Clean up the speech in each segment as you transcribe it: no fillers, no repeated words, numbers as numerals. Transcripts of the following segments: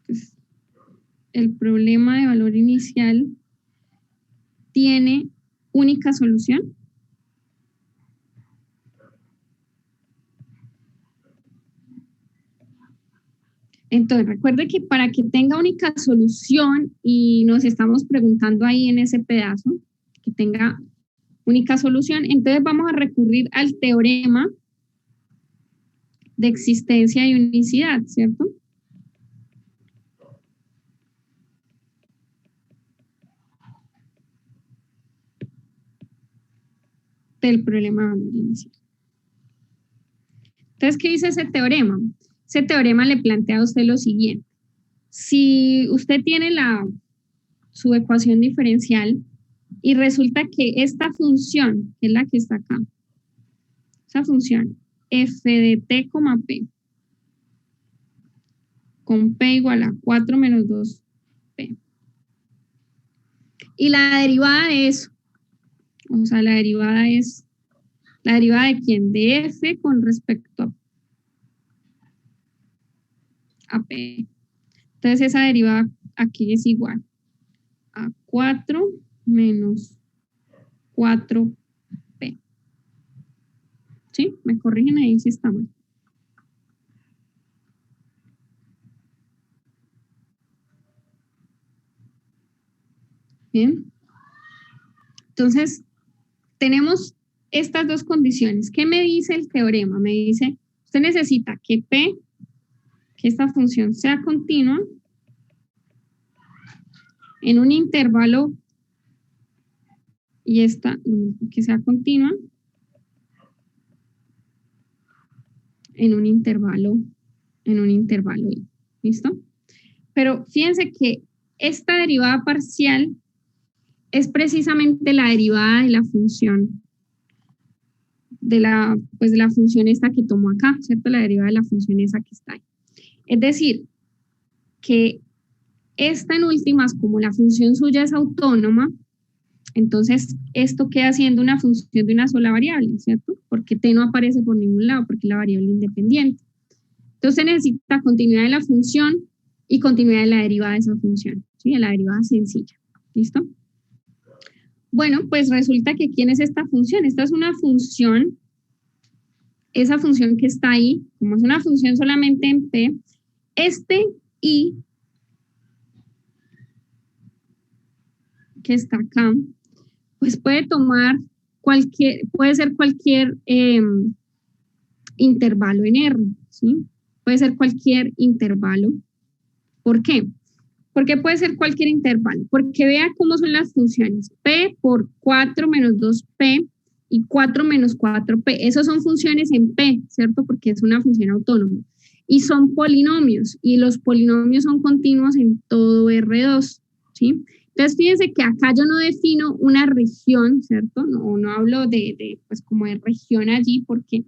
Pues, el problema de valor inicial tiene única solución. Entonces, recuerde que para que tenga única solución, y nos estamos preguntando ahí en ese pedazo, que tenga única solución, entonces vamos a recurrir al teorema de existencia y unicidad, ¿cierto? Del problema de valor inicial. Entonces, ¿qué dice ese teorema? Ese teorema le plantea a usted lo siguiente. Si usted tiene su ecuación diferencial y resulta que esta función, que es la que está acá, esa función f de t, p, con p igual a 4 menos 2p. Y la derivada de eso, o sea, la derivada es, ¿la derivada de quién? De f con respecto a p. Entonces esa derivada aquí es igual a 4 menos 4p. ¿Sí? Me corrigen ahí si está mal. Bien. Entonces, tenemos estas dos condiciones. ¿Qué me dice el teorema? Me dice, usted necesita que p, que esta función sea continua en un intervalo y esta que sea continua en un intervalo y. ¿Listo? Pero fíjense que esta derivada parcial es precisamente la derivada de la función de la función esta que tomo acá, ¿cierto? La derivada de la función esa que está ahí. Es decir, que esta en últimas, como la función suya es autónoma, entonces esto queda siendo una función de una sola variable, ¿cierto? Porque t no aparece por ningún lado, porque es la variable independiente. Entonces necesita continuidad de la función y continuidad de la derivada de esa función, ¿sí? De la derivada sencilla, ¿listo? Bueno, pues resulta que ¿quién es esta función? Esta es una función, esa función que está ahí, como es una función solamente en p, este i que está acá, pues puede ser cualquier intervalo en R, ¿sí? Puede ser cualquier intervalo. ¿Por qué? Porque puede ser cualquier intervalo, porque vea cómo son las funciones. P por 4 menos 2P y 4 menos 4P. Esas son funciones en P, ¿cierto? Porque es una función autónoma. Y son polinomios, y los polinomios son continuos en todo R2, ¿sí? Entonces, fíjense que acá yo no defino una región, ¿cierto? No hablo pues como de región allí, porque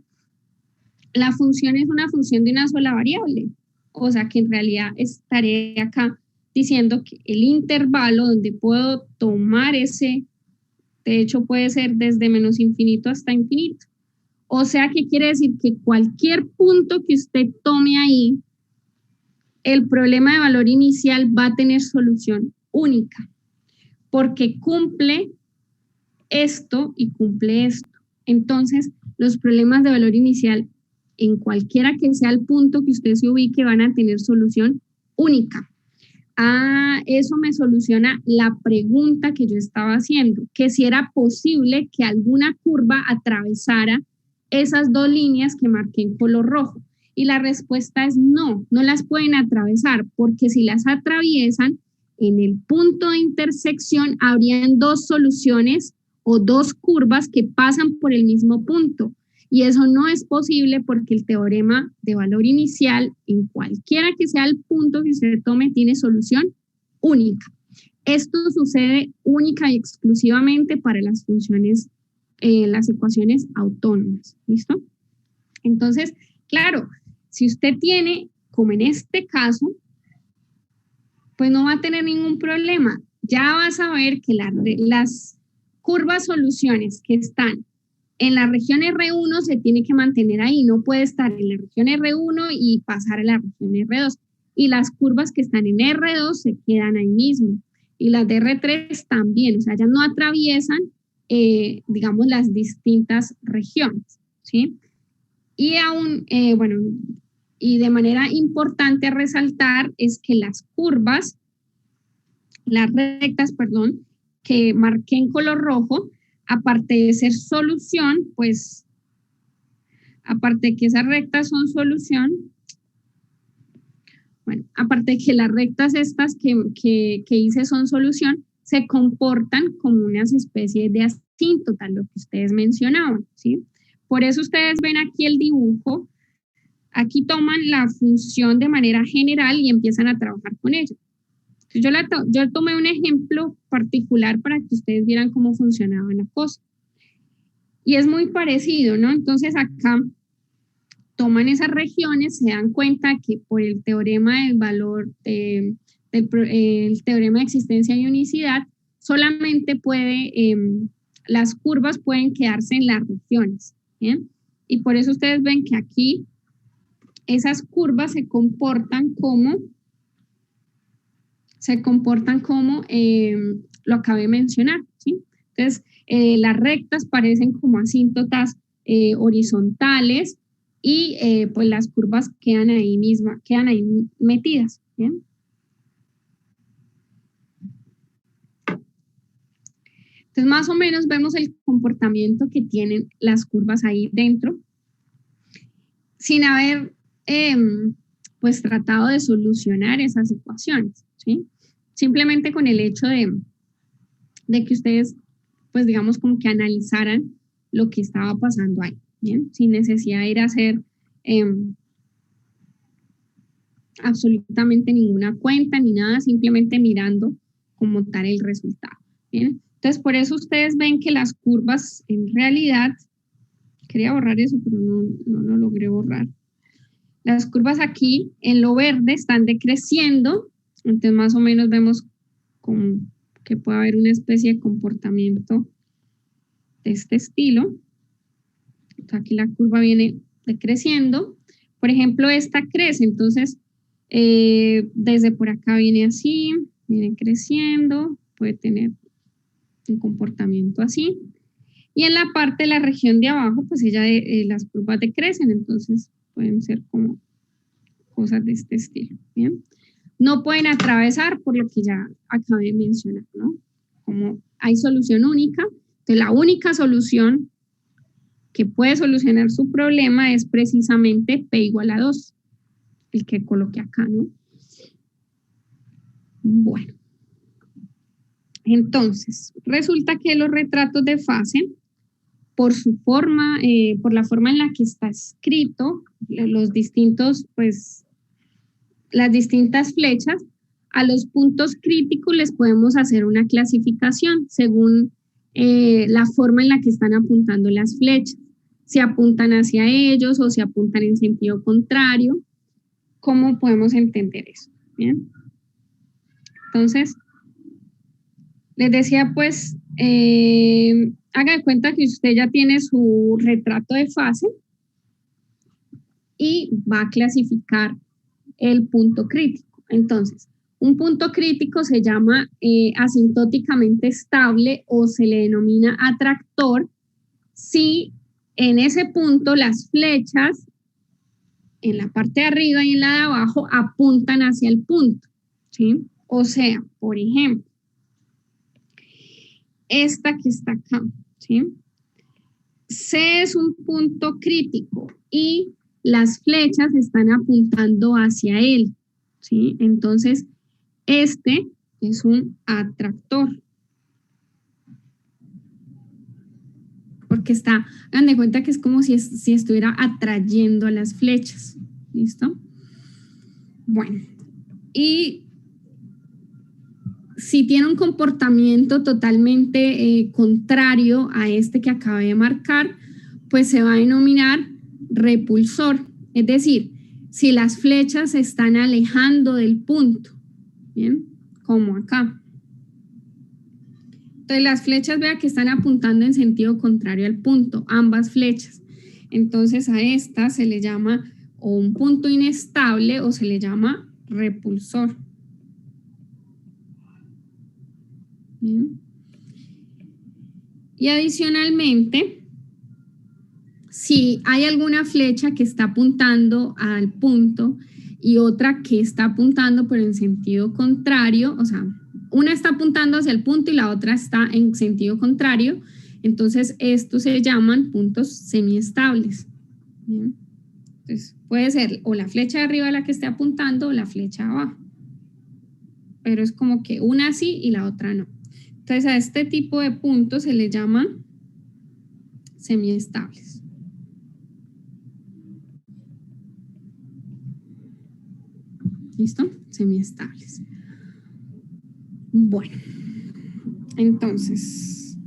la función es una función de una sola variable. O sea que en realidad estaré acá diciendo que el intervalo donde puedo tomar ese, de hecho puede ser desde menos infinito hasta infinito. O sea que quiere decir que cualquier punto que usted tome ahí, el problema de valor inicial va a tener solución única, porque cumple esto y cumple esto. Entonces, los problemas de valor inicial, en cualquiera que sea el punto que usted se ubique, van a tener solución única. Eso me soluciona la pregunta que yo estaba haciendo, que si era posible que alguna curva atravesara esas dos líneas que marqué en color rojo. Y la respuesta es no, no las pueden atravesar, porque si las atraviesan, en el punto de intersección habrían dos soluciones o dos curvas que pasan por el mismo punto. Y eso no es posible porque el teorema de valor inicial, en cualquiera que sea el punto que usted tome, tiene solución única. Esto sucede única y exclusivamente para las funciones, las ecuaciones autónomas. ¿Listo? Entonces, claro, si usted tiene, como en este caso, pues no va a tener ningún problema. Ya vas a ver que las curvas soluciones que están en la región R1 se tiene que mantener ahí, no puede estar en la región R1 y pasar a la región R2. y las curvas que están en R2 se quedan ahí mismo, y las de R3 también, o sea, ya no atraviesan, digamos, las distintas regiones, ¿sí? Y aún, bueno, y de manera importante a resaltar es que las curvas, las rectas, perdón, que marqué en color rojo, aparte de ser solución, pues, aparte de que esas rectas son solución, bueno, aparte de que las rectas estas que hice son solución, se comportan como unas especies de asíntotas, lo que ustedes mencionaban, ¿sí? Por eso ustedes ven aquí el dibujo, aquí toman la función de manera general y empiezan a trabajar con ella. Yo tomé un ejemplo particular para que ustedes vieran cómo funcionaba la cosa. Y es muy parecido, ¿no? Entonces acá toman esas regiones, se dan cuenta que por el teorema del valor, el teorema de existencia y unicidad, solamente las curvas pueden quedarse en las regiones, ¿bien? Y por eso ustedes ven que aquí esas curvas se comportan como lo acabé de mencionar, ¿sí? Entonces, las rectas parecen como asíntotas horizontales y pues las curvas quedan ahí metidas, ¿bien? Entonces, más o menos vemos el comportamiento que tienen las curvas ahí dentro, sin haber pues tratado de solucionar esas ecuaciones, ¿sí? Simplemente con el hecho de que ustedes, pues digamos, como que analizaran lo que estaba pasando ahí, ¿bien? Sin necesidad de ir a hacer absolutamente ninguna cuenta ni nada, simplemente mirando como tal el resultado, ¿bien? Entonces, por eso ustedes ven que las curvas en realidad, quería borrar eso, pero no lo logré borrar. Las curvas aquí en lo verde están decreciendo, entonces más o menos vemos como que puede haber una especie de comportamiento de este estilo. Entonces aquí la curva viene decreciendo. Por ejemplo, esta crece, entonces desde por acá viene así, viene creciendo, puede tener un comportamiento así. Y en la parte de la región de abajo, pues las curvas decrecen, entonces pueden ser como cosas de este estilo, ¿bien? No pueden atravesar por lo que ya acabé de mencionar, ¿no? Como hay solución única, entonces la única solución que puede solucionar su problema es precisamente P igual a 2, el que coloqué acá, ¿no? Bueno. Entonces, resulta que los retratos de fase, por su forma, por la forma en la que está escrito, los distintos, pues, las distintas flechas, a los puntos críticos les podemos hacer una clasificación según la forma en la que están apuntando las flechas. Si apuntan hacia ellos o si apuntan en sentido contrario. ¿Cómo podemos entender eso? ¿Bien? Entonces, les decía, pues, haga de cuenta que usted ya tiene su retrato de fase y va a clasificar el punto crítico. Entonces, un punto crítico se llama asintóticamente estable o se le denomina atractor si en ese punto las flechas en la parte de arriba y en la de abajo apuntan hacia el punto, ¿sí? O sea, por ejemplo, esta que está acá, ¿sí? C es un punto crítico y las flechas están apuntando hacia él, ¿sí? Entonces, este es un atractor. Porque hagan de cuenta que es como si estuviera atrayendo a las flechas. ¿Listo? Bueno, y si tiene un comportamiento totalmente contrario a este que acabé de marcar, pues se va a denominar repulsor. Es decir, si las flechas se están alejando del punto, ¿bien? Como acá. Entonces las flechas, vea que están apuntando en sentido contrario al punto, ambas flechas. Entonces a esta se le llama o un punto inestable o se le llama repulsor. Bien. Y adicionalmente, si hay alguna flecha que está apuntando al punto y otra que está apuntando pero en sentido contrario, o sea, una está apuntando hacia el punto y la otra está en sentido contrario, entonces estos se llaman puntos semiestables. ¿Bien? Entonces puede ser o la flecha de arriba la que esté apuntando o la flecha de abajo, pero es como que una sí y la otra no. Entonces a este tipo de puntos se le llaman semiestables. ¿Listo? Semiestables. Bueno, entonces,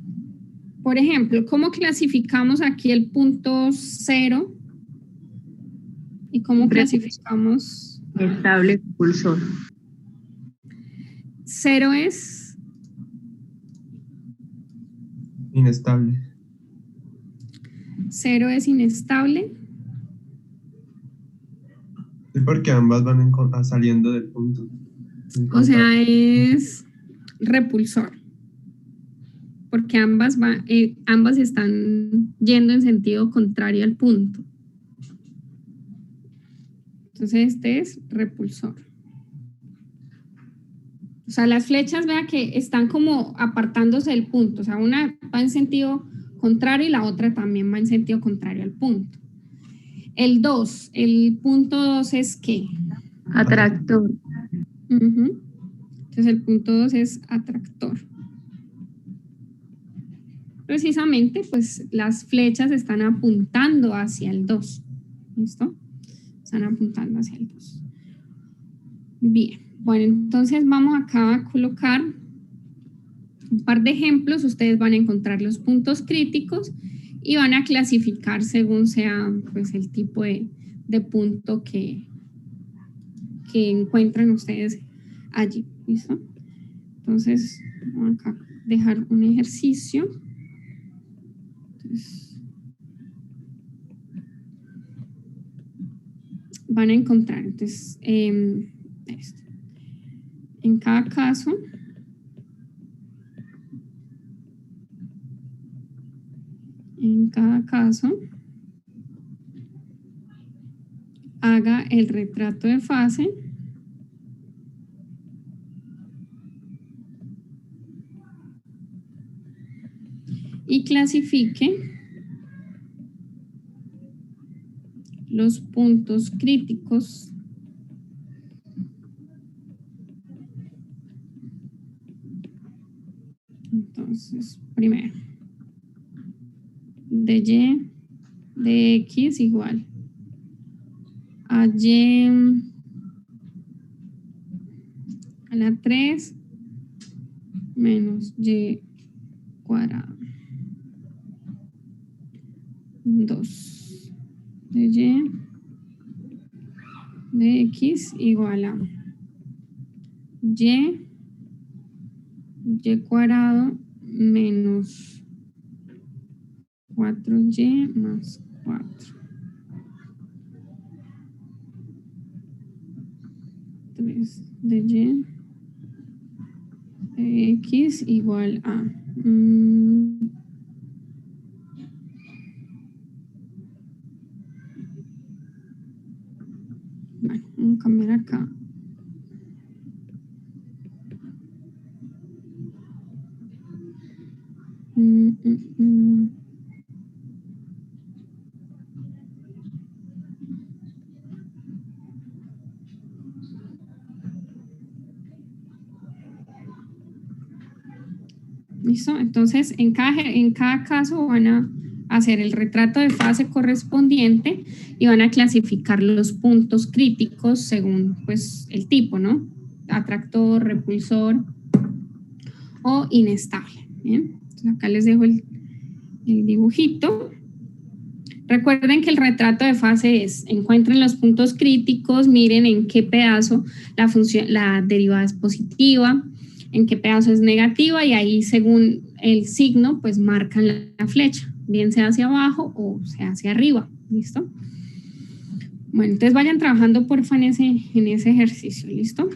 por ejemplo, ¿cómo clasificamos aquí el punto 0? ¿Y cómo clasificamos? Estable repulsor. 0 es inestable. 0 es inestable. Sí, porque ambas van saliendo del punto. O sea, es repulsor. Porque ambas están yendo en sentido contrario al punto. Entonces este es repulsor. O sea, las flechas, vea que están como apartándose del punto. O sea, una va en sentido contrario y la otra también va en sentido contrario al punto. El 2, el punto 2 es ¿qué? Atractor. Entonces el punto 2 es atractor. Precisamente, pues las flechas están apuntando hacia el 2. ¿Listo? Están apuntando hacia el 2. Bien, bueno, entonces vamos acá a colocar un par de ejemplos. Ustedes van a encontrar los puntos críticos y van a clasificar según sea pues el tipo de punto que encuentran ustedes allí. ¿Listo? Entonces, vamos acá a dejar un ejercicio. Entonces, van a encontrar, entonces, esto. En cada caso, haga el retrato de fase y clasifique los puntos críticos entonces primero de y de x igual a y a la 3 menos y cuadrado 2 de y de x igual a y cuadrado menos 4y más 4. 3 de y de x igual a bueno, vamos a cambiar acá. ¿Listo? Entonces, en cada caso van a hacer el retrato de fase correspondiente y van a clasificar los puntos críticos según pues, el tipo, ¿no? Atractor, repulsor o inestable. ¿Bien? Entonces, acá les dejo el dibujito. Recuerden que el retrato de fase es, encuentren los puntos críticos, miren en qué pedazo la derivada es positiva, en qué pedazo es negativa y ahí según el signo pues marcan la flecha, bien sea hacia abajo o sea hacia arriba, ¿listo? Bueno, entonces vayan trabajando porfa en ese ejercicio, ¿listo?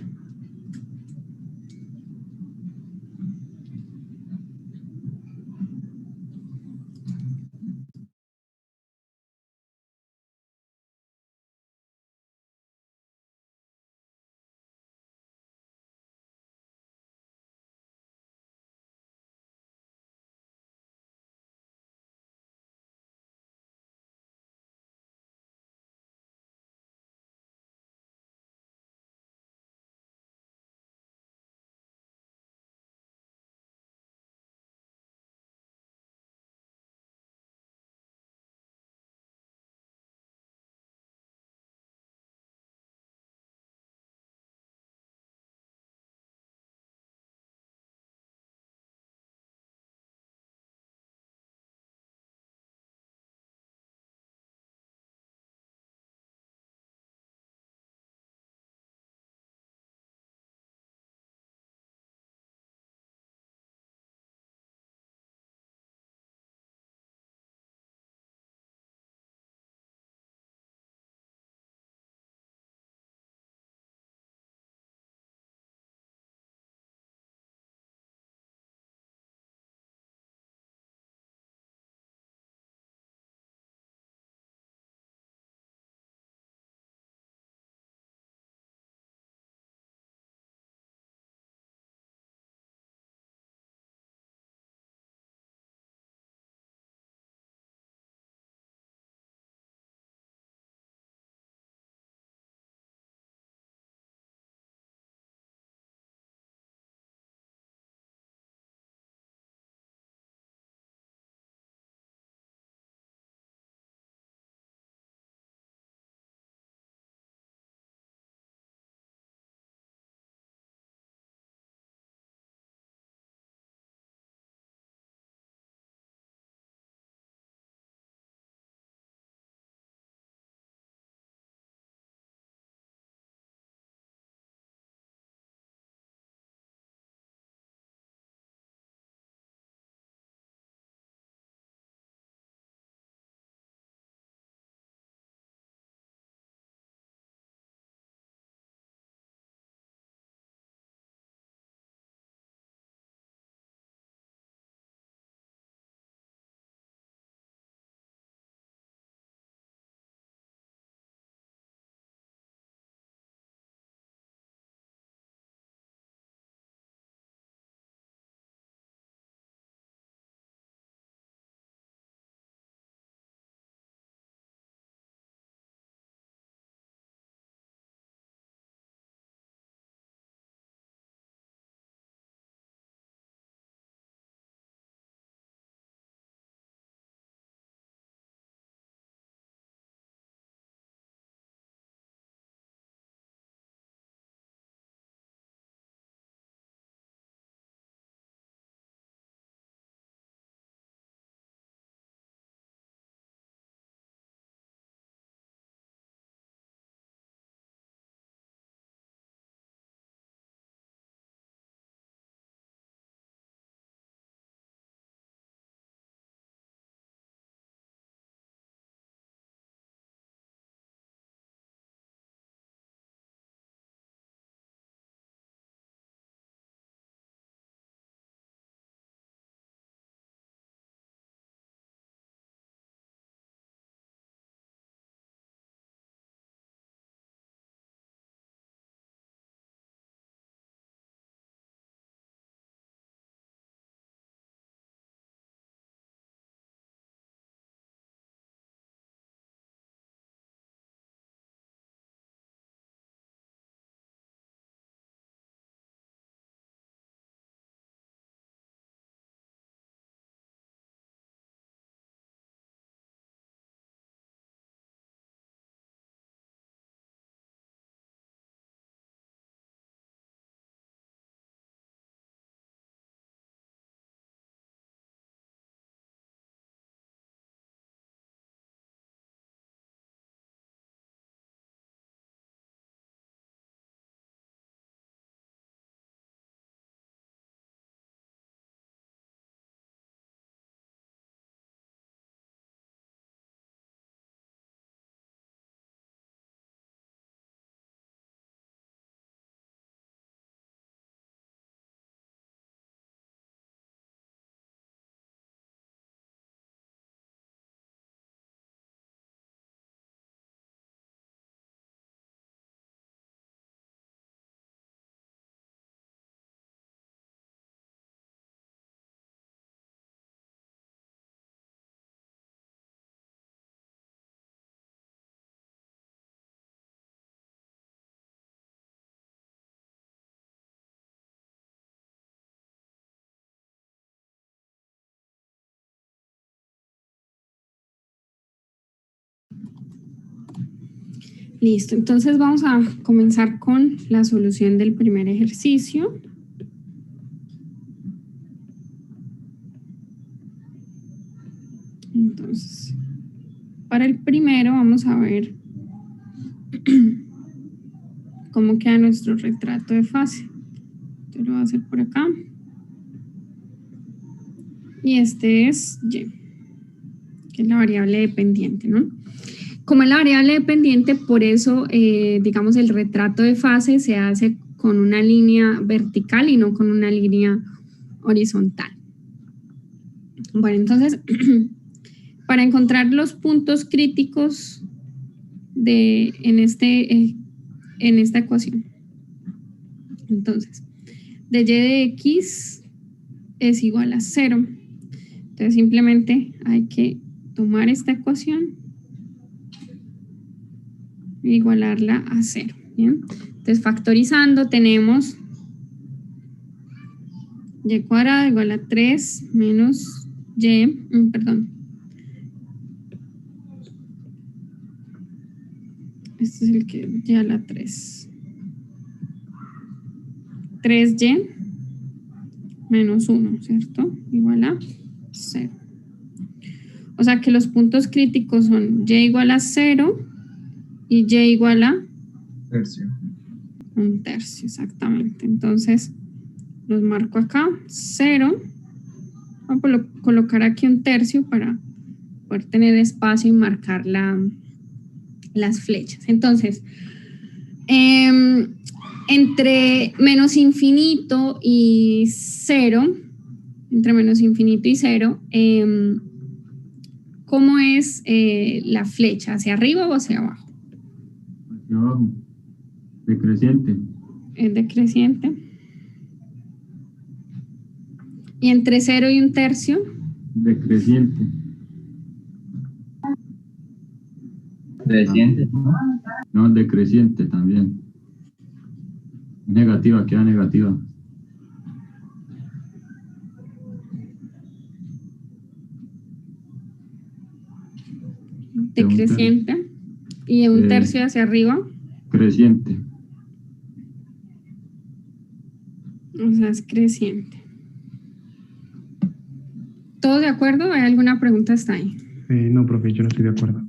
Listo, entonces vamos a comenzar con la solución del primer ejercicio. Entonces, para el primero vamos a ver cómo queda nuestro retrato de fase. Yo lo voy a hacer por acá. Y este es Y, que es la variable dependiente, ¿no? Como es la variable dependiente, por eso, digamos, el retrato de fase se hace con una línea vertical y no con una línea horizontal. Bueno, entonces, para encontrar los puntos críticos en esta ecuación, entonces, de y de x es igual a 0. Entonces, simplemente hay que tomar esta ecuación e igualarla a 0. ¿Bien? Entonces, factorizando, tenemos y cuadrado igual a 3 menos este es el que ya la 3. 3y menos 1, ¿cierto? Igual a 0. O sea que los puntos críticos son y igual a 0 y y igual a Tercio. 1/3, exactamente. Entonces, los marco acá, 0. Voy a colocar aquí 1/3 para poder tener espacio y marcar las flechas. Entonces, entre menos infinito y 0, ¿cómo es la flecha? ¿Hacia arriba o hacia abajo? Hacia abajo. Decreciente. Es decreciente. ¿Y entre 0 y 1/3? Decreciente. Creciente. No, decreciente también. Negativa, queda negativa. Decreciente. ¿Y de 1/3 hacia arriba? Creciente. O sea, es creciente. ¿Todos de acuerdo? ¿Hay alguna pregunta hasta ahí? No, profe, yo no estoy de acuerdo.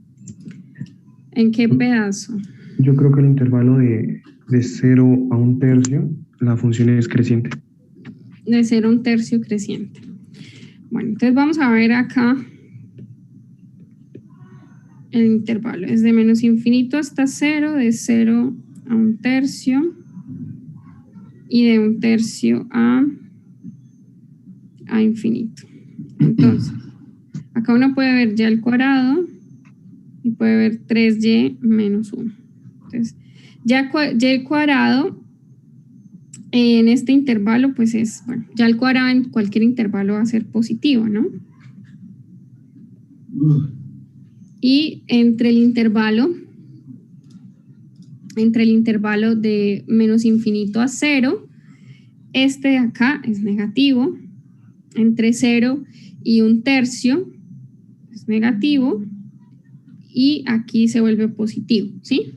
¿En qué pedazo? Yo creo que el intervalo de 0 a 1/3, la función es creciente. De 0 a 1/3 creciente. Bueno, entonces vamos a ver acá el intervalo. Es de menos infinito hasta 0, de 0 a 1/3 y de 1/3 a infinito. Entonces, acá uno puede ver y al cuadrado y puede ver 3y menos 1. Entonces, y al cuadrado en este intervalo, pues es, bueno, y al cuadrado en cualquier intervalo va a ser positivo, ¿no? Y entre el intervalo de menos infinito a 0, este de acá es negativo. Entre 0 y 1/3 es negativo. Y aquí se vuelve positivo, ¿sí?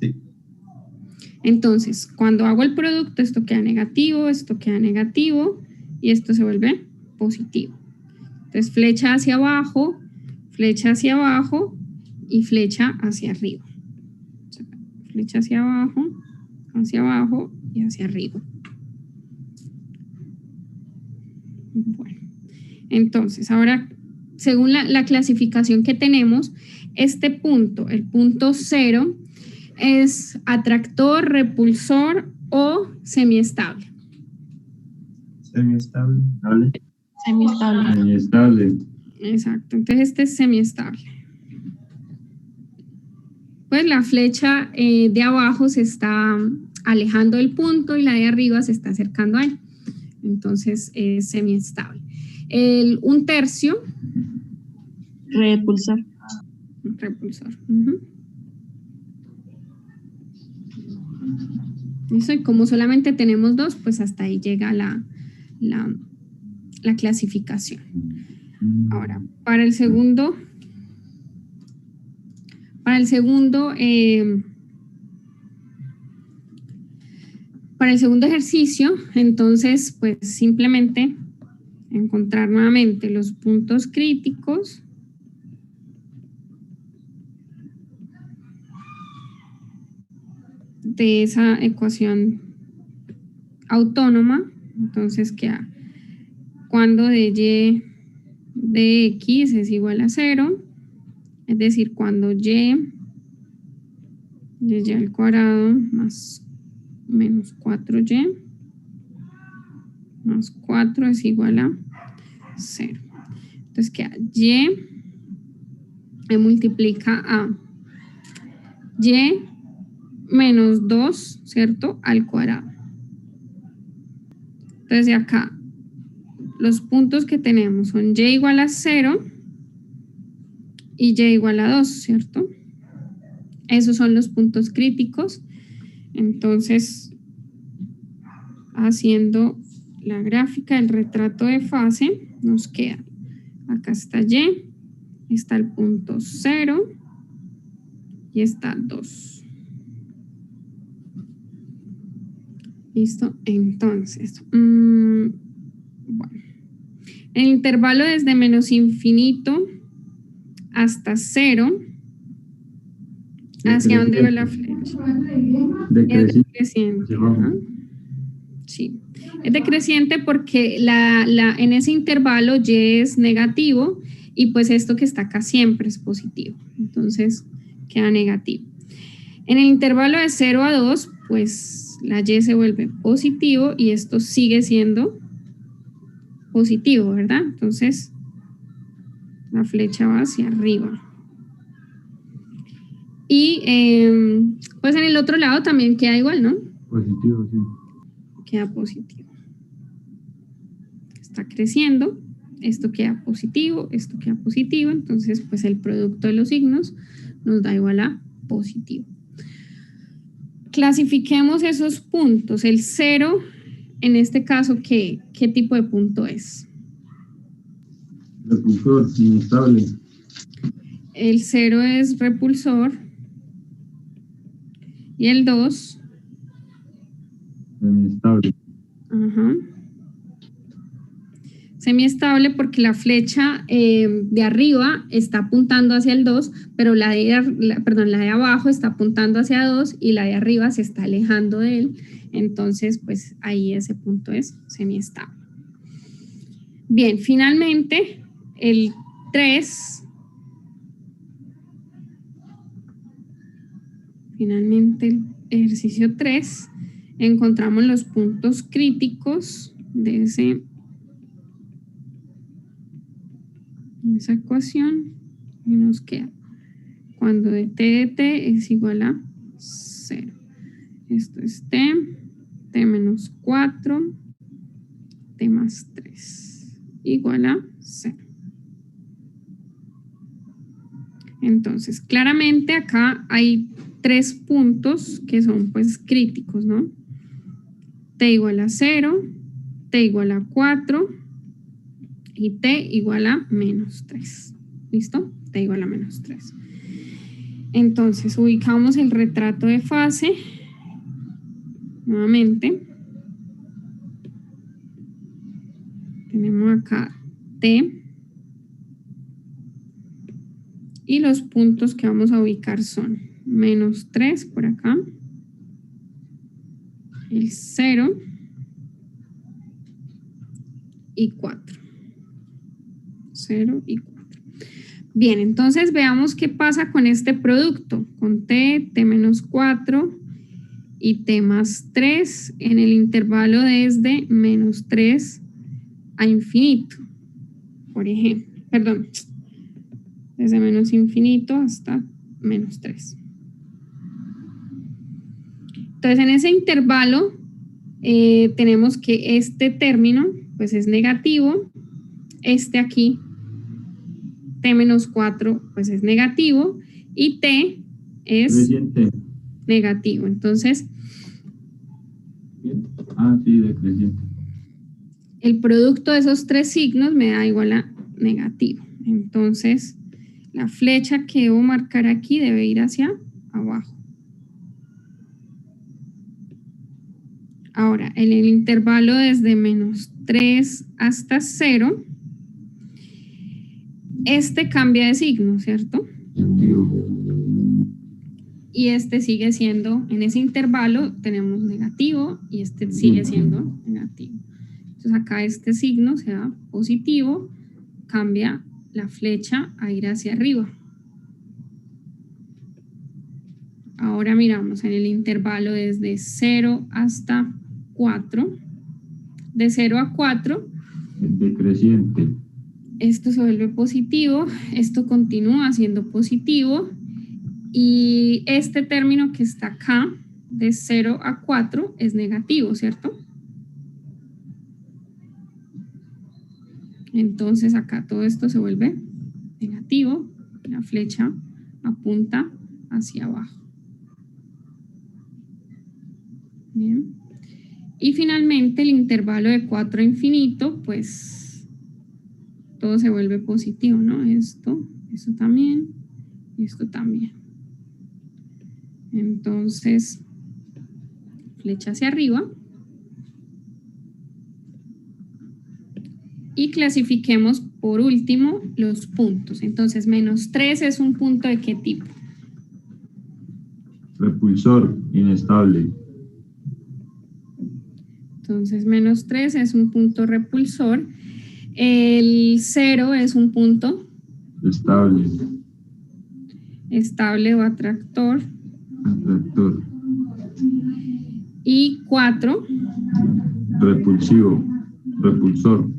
Sí. Entonces, cuando hago el producto, esto queda negativo y esto se vuelve positivo. Entonces, flecha hacia abajo y flecha hacia arriba. O sea, flecha hacia abajo y hacia arriba. Bueno, entonces, ahora, según la clasificación que tenemos, este punto, el punto 0, es atractor, repulsor o semiestable. Semiestable. Semiestable. Exacto, entonces este es semiestable. Pues la flecha de abajo se está alejando del punto y la de arriba se está acercando a él. Entonces es semiestable. El 1/3. Repulsor. Repulsor. Eso, y como solamente tenemos 2, pues hasta ahí llega la clasificación. Ahora, para el segundo ejercicio, entonces, pues simplemente encontrar nuevamente los puntos críticos de esa ecuación autónoma. Entonces queda cuando de y de x es igual a 0, es decir, cuando y de y al cuadrado más menos 4y más 4 es igual a 0. Entonces queda y me multiplica a y menos 2, ¿cierto? Al cuadrado. Entonces de acá, los puntos que tenemos son y igual a 0 y y igual a 2, ¿cierto? Esos son los puntos críticos. Entonces, haciendo la gráfica del retrato de fase, nos queda, acá está y, está el punto 0 y está 2. ¿Listo? Entonces, bueno, el intervalo desde menos infinito hasta 0, ¿hacia dónde va la flecha? Es decreciente. ¿Ah? Sí, es decreciente porque en ese intervalo y es negativo y pues esto que está acá siempre es positivo. Entonces queda negativo. En el intervalo de 0 a 2, pues la y se vuelve positivo y esto sigue siendo positivo, ¿verdad? Entonces la flecha va hacia arriba. Y pues en el otro lado también queda igual, ¿no? Positivo, sí. Queda positivo. Está creciendo, esto queda positivo, esto queda positivo, entonces pues el producto de los signos nos da igual a positivo. Clasifiquemos esos puntos. El 0, en este caso, ¿qué tipo de punto es? Repulsor, inestable. El 0 es repulsor y el 2 Semiestable. ajá, semiestable porque la flecha de arriba está apuntando hacia el 2, pero la de abajo está apuntando hacia 2 y la de arriba se está alejando de él. Entonces, pues ahí ese punto es semiestable. Bien, finalmente, el 3. Finalmente, el ejercicio 3, encontramos los puntos críticos de esa ecuación y nos queda cuando de t es igual a 0. Esto es t menos 4, t más 3, igual a 0. Entonces, claramente acá hay 3 puntos que son pues críticos, ¿no? T igual a 0, t igual a 4 y t igual a menos 3. ¿Listo? T igual a menos 3. Entonces, ubicamos el retrato de fase nuevamente. Tenemos acá t y los puntos que vamos a ubicar son menos 3 por acá, el 0 y 4. 0 y 4. Bien, entonces veamos qué pasa con este producto, con t menos 4 y t más 3 en el intervalo desde menos 3 a infinito, por ejemplo, perdón, desde menos infinito hasta menos 3. Entonces, en ese intervalo tenemos que este término pues es negativo, este aquí, t menos 4, pues es negativo y t es Creciente. negativo. Entonces, Ah, sí, decreciente. el producto de esos 3 signos me da igual a negativo. Entonces, la flecha que debo marcar aquí debe ir hacia abajo. Ahora, en el intervalo desde -3 hasta 0, este cambia de signo, ¿cierto? Y este sigue siendo, en ese intervalo tenemos negativo y este sigue siendo negativo. Entonces acá este signo se da positivo, cambia la flecha a ir hacia arriba. Ahora miramos en el intervalo desde 0 hasta 4. De 0 a 4. Decreciente. Esto se vuelve positivo, esto continúa siendo positivo y este término que está acá, de 0 a 4, es negativo, ¿cierto? Entonces acá todo esto se vuelve negativo, la flecha apunta hacia abajo. Bien. Y finalmente el intervalo de 4 a infinito, pues todo se vuelve positivo, ¿no? Esto también, y esto también. Entonces, flecha hacia arriba. Y clasifiquemos por último los puntos. Entonces, -3 es un punto ¿de qué tipo? Repulsor, inestable. Entonces, -3 es un punto repulsor. El 0 es un punto Estable. estable o atractor. Atractor. Y 4. Repulsivo. Repulsor.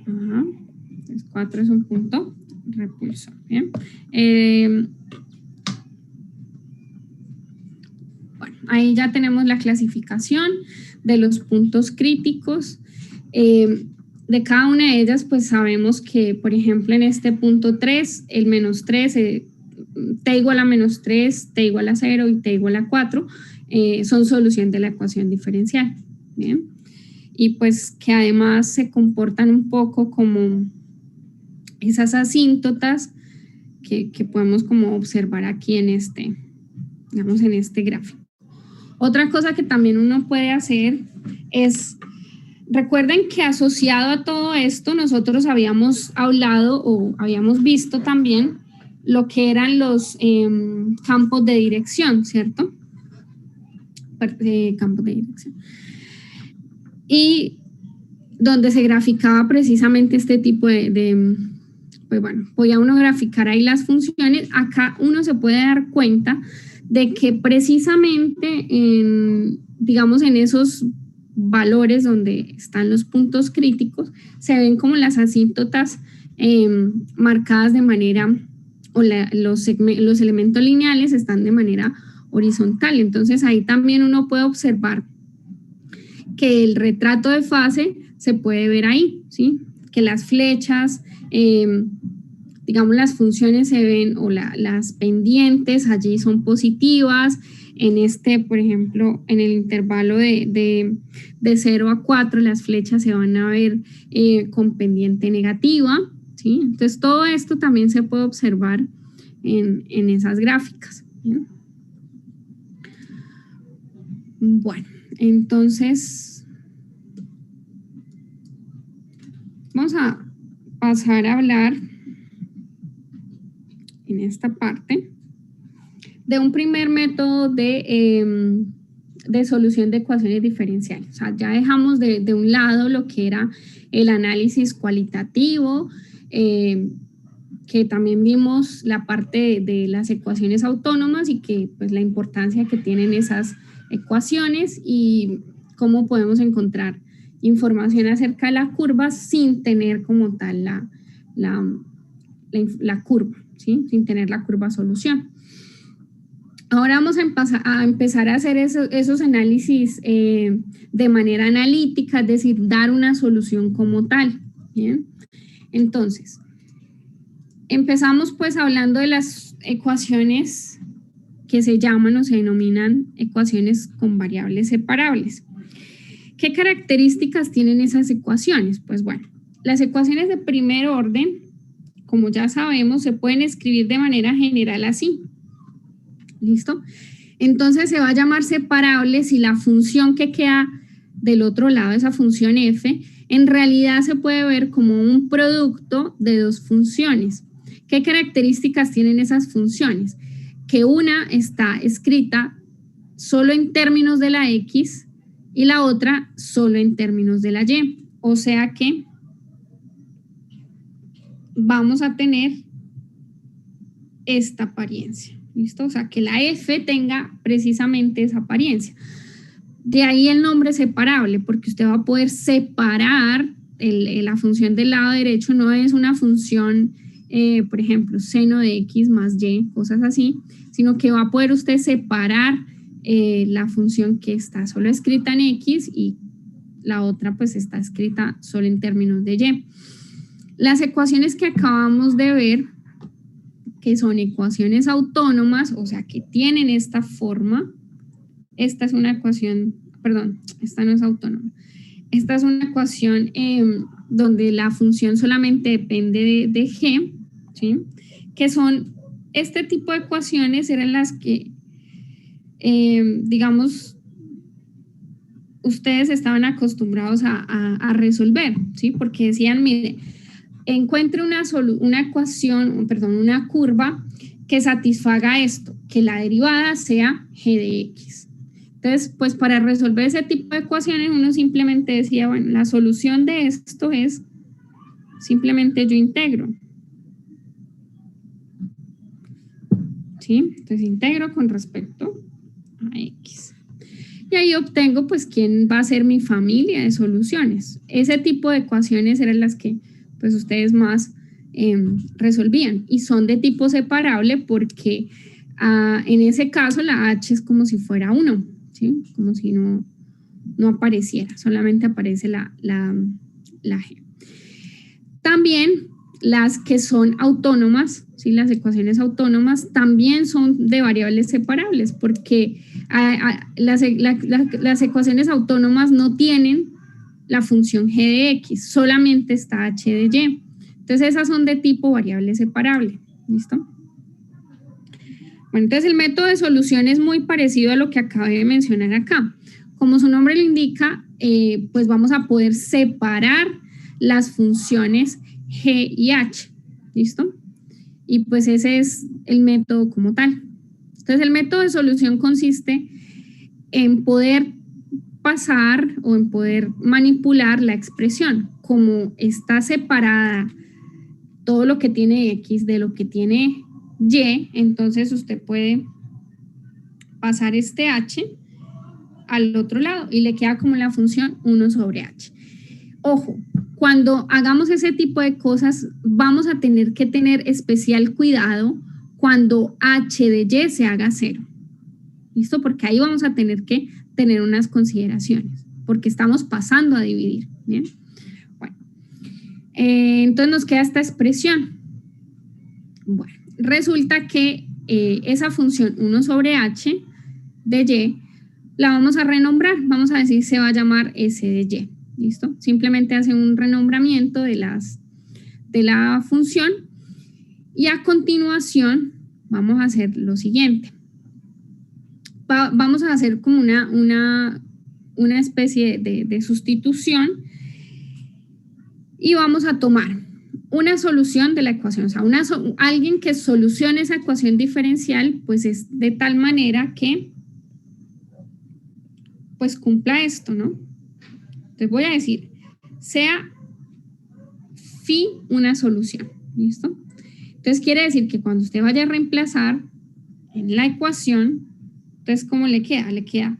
Ajá. Entonces, 4 es un punto repulsor. Bien. Bueno, ahí ya tenemos la clasificación de los puntos críticos. De cada una de ellas, pues sabemos que, por ejemplo, en este punto 3, el -3, t igual a -3, t igual a 0 y t igual a 4 son solución de la ecuación diferencial. Bien. Y pues que además se comportan un poco como esas asíntotas que podemos como observar aquí en este, digamos, en este gráfico. Otra cosa que también uno puede hacer es, recuerden que asociado a todo esto nosotros habíamos hablado o habíamos visto también lo que eran los campos de dirección, ¿cierto? Campos de dirección. Y donde se graficaba precisamente este tipo pues bueno, podía uno graficar ahí las funciones. Acá uno se puede dar cuenta de que precisamente digamos en esos valores donde están los puntos críticos se ven como las asíntotas marcadas de manera, o los elementos lineales están de manera horizontal. Entonces ahí también uno puede observar que el retrato de fase se puede ver ahí, ¿sí? Que las flechas, digamos las funciones se ven, o las pendientes allí son positivas. En este, por ejemplo, en el intervalo de 0 a 4, las flechas se van a ver con pendiente negativa, ¿sí? Entonces todo esto también se puede observar en esas gráficas, ¿bien? Bueno, entonces vamos a pasar a hablar en esta parte de un primer método de solución de ecuaciones diferenciales. O sea, ya dejamos de un lado lo que era el análisis cualitativo, que también vimos la parte de las ecuaciones autónomas y que pues la importancia que tienen esas ecuaciones y cómo podemos encontrar información acerca de la curva sin tener como tal la curva, ¿sí? Sin tener la curva solución. Ahora vamos a empezar a hacer esos análisis de manera analítica, es decir, dar una solución como tal. ¿Bien? Entonces, empezamos pues hablando de las ecuaciones que se llaman o se denominan ecuaciones con variables separables. ¿Qué características tienen esas ecuaciones? Pues bueno, las ecuaciones de primer orden, como ya sabemos, se pueden escribir de manera general así. ¿Listo? Entonces se va a llamar separable si la función que queda del otro lado, esa función f, en realidad se puede ver como un producto de dos funciones. ¿Qué características tienen esas funciones? Que una está escrita solo en términos de la x y la otra solo en términos de la y. O sea que vamos a tener esta apariencia. ¿Listo? O sea, que la f tenga precisamente esa apariencia. De ahí el nombre separable, porque usted va a poder separar la función del lado derecho. No es una función, por ejemplo, seno de x más y, cosas así, sino que va a poder usted separar la función que está solo escrita en x y la otra pues está escrita solo en términos de y. Las ecuaciones que acabamos de ver, que son ecuaciones autónomas, o sea, que tienen esta forma. Esta es una ecuación, perdón, esta no es autónoma. Esta es una ecuación donde la función solamente depende de g, ¿sí? Que son, este tipo de ecuaciones eran las que, digamos, ustedes estaban acostumbrados a resolver, ¿sí? Porque decían, mire, encuentre una ecuación, perdón, una curva que satisfaga esto, que la derivada sea g de x. Entonces, pues para resolver ese tipo de ecuaciones uno simplemente decía, bueno, la solución de esto es simplemente yo integro. ¿Sí? Entonces integro con respecto a x. Y ahí obtengo pues quién va a ser mi familia de soluciones. Ese tipo de ecuaciones eran las que pues ustedes más resolvían y son de tipo separable porque en ese caso la h es como si fuera 1, ¿sí? Como si no apareciera, solamente aparece la g. También las que son autónomas, ¿sí? Las ecuaciones autónomas también son de variables separables porque las ecuaciones autónomas no tienen la función g de x, solamente está h de y. Entonces esas son de tipo variable separable. ¿Listo? Bueno, entonces el método de solución es muy parecido a lo que acabé de mencionar acá. Como su nombre lo indica, pues vamos a poder separar las funciones g y h. ¿Listo? Y pues ese es el método como tal. Entonces el método de solución consiste en poder pasar o en poder manipular la expresión. Como está separada todo lo que tiene x de lo que tiene y, entonces usted puede pasar este h al otro lado y le queda como la función 1 sobre h. Ojo, cuando hagamos ese tipo de cosas vamos a tener que tener especial cuidado cuando h de y se haga 0. ¿Listo? Porque ahí vamos a tener que tener unas consideraciones, porque estamos pasando a dividir. ¿Bien? Bueno, entonces nos queda esta expresión. Bueno, resulta que esa función 1 sobre h de y la vamos a renombrar, vamos a decir se va a llamar s de y. ¿Listo? Simplemente hace un renombramiento de la función y a continuación vamos a hacer lo siguiente. Vamos a hacer como una especie de sustitución y vamos a tomar una solución de la ecuación. O sea, alguien que solucione esa ecuación diferencial pues es de tal manera que pues cumpla esto, ¿no? Entonces voy a decir, sea phi una solución, ¿listo? Entonces quiere decir que cuando usted vaya a reemplazar en la ecuación, entonces ¿cómo le queda? Le queda,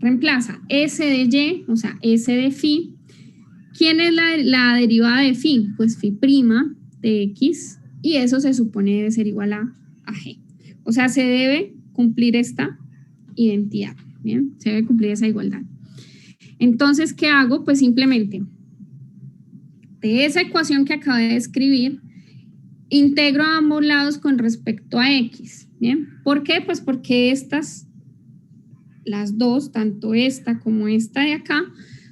reemplaza s de y, o sea, s de phi. ¿Quién es la derivada de phi? Pues phi prima de x y eso se supone debe ser igual a g. O sea, se debe cumplir esta identidad, ¿bien? Se debe cumplir esa igualdad. Entonces, ¿qué hago? Pues simplemente de esa ecuación que acabé de escribir, integro a ambos lados con respecto a x, ¿bien? ¿Por qué? Pues porque estas, las dos, tanto esta como esta de acá,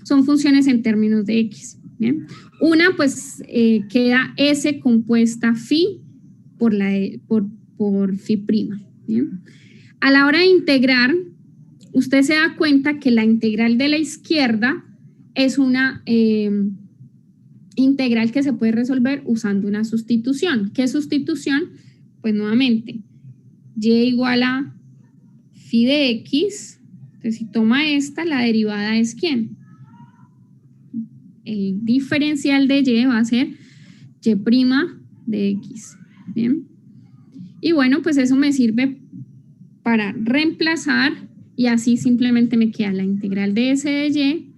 son funciones en términos de x. ¿bien? Una, pues, queda S compuesta phi por phi prima, ¿bien? A la hora de integrar, usted se da cuenta que la integral de la izquierda es una integral que se puede resolver usando una sustitución. ¿Qué sustitución? Pues nuevamente, y igual a phi de x. Entonces, si toma esta, la derivada es ¿quién? El diferencial de y va a ser y' de x. ¿Bien? Y bueno, pues eso me sirve para reemplazar y así simplemente me queda la integral de s de y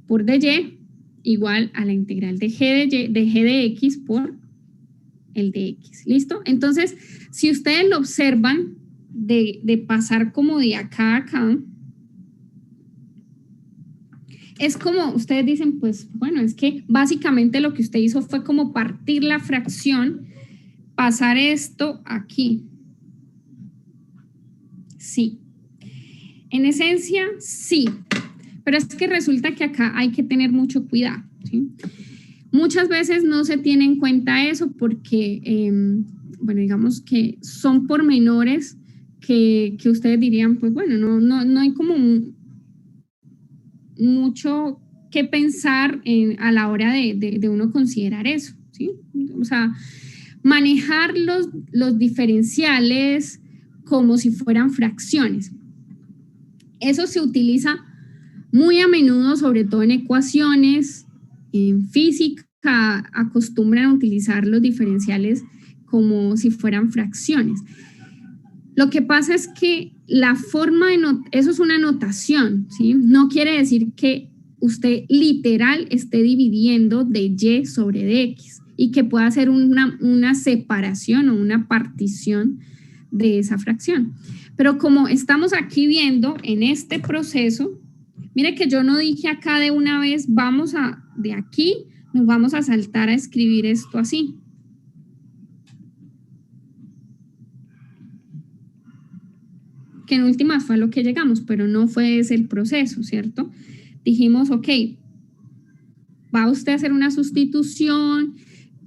por dy igual a la integral de g de x por el de x. ¿Listo? Entonces, si ustedes lo observan de pasar como de acá a acá, es como, ustedes dicen, pues bueno, es que básicamente lo que usted hizo fue como partir la fracción, pasar esto aquí. Sí. En esencia, sí. Pero es que resulta que acá hay que tener mucho cuidado, ¿sí? Muchas veces no se tiene en cuenta eso porque, bueno, digamos que son pormenores que ustedes dirían, pues bueno, no hay como mucho que pensar a la hora de uno considerar eso, ¿sí? O sea, manejar los diferenciales como si fueran fracciones. Eso se utiliza muy a menudo, sobre todo en ecuaciones, en física, acostumbran a utilizar los diferenciales como si fueran fracciones. Lo que pasa es que la forma de eso es una notación, ¿sí? No quiere decir que usted literal esté dividiendo de y sobre dx y que pueda hacer una separación o una partición de esa fracción. Pero como estamos aquí viendo en este proceso, mire que yo no dije acá de una vez, de aquí nos vamos a saltar a escribir esto así. Que en últimas fue a lo que llegamos, pero no fue ese el proceso, ¿cierto? Dijimos, ok, va usted a hacer una sustitución,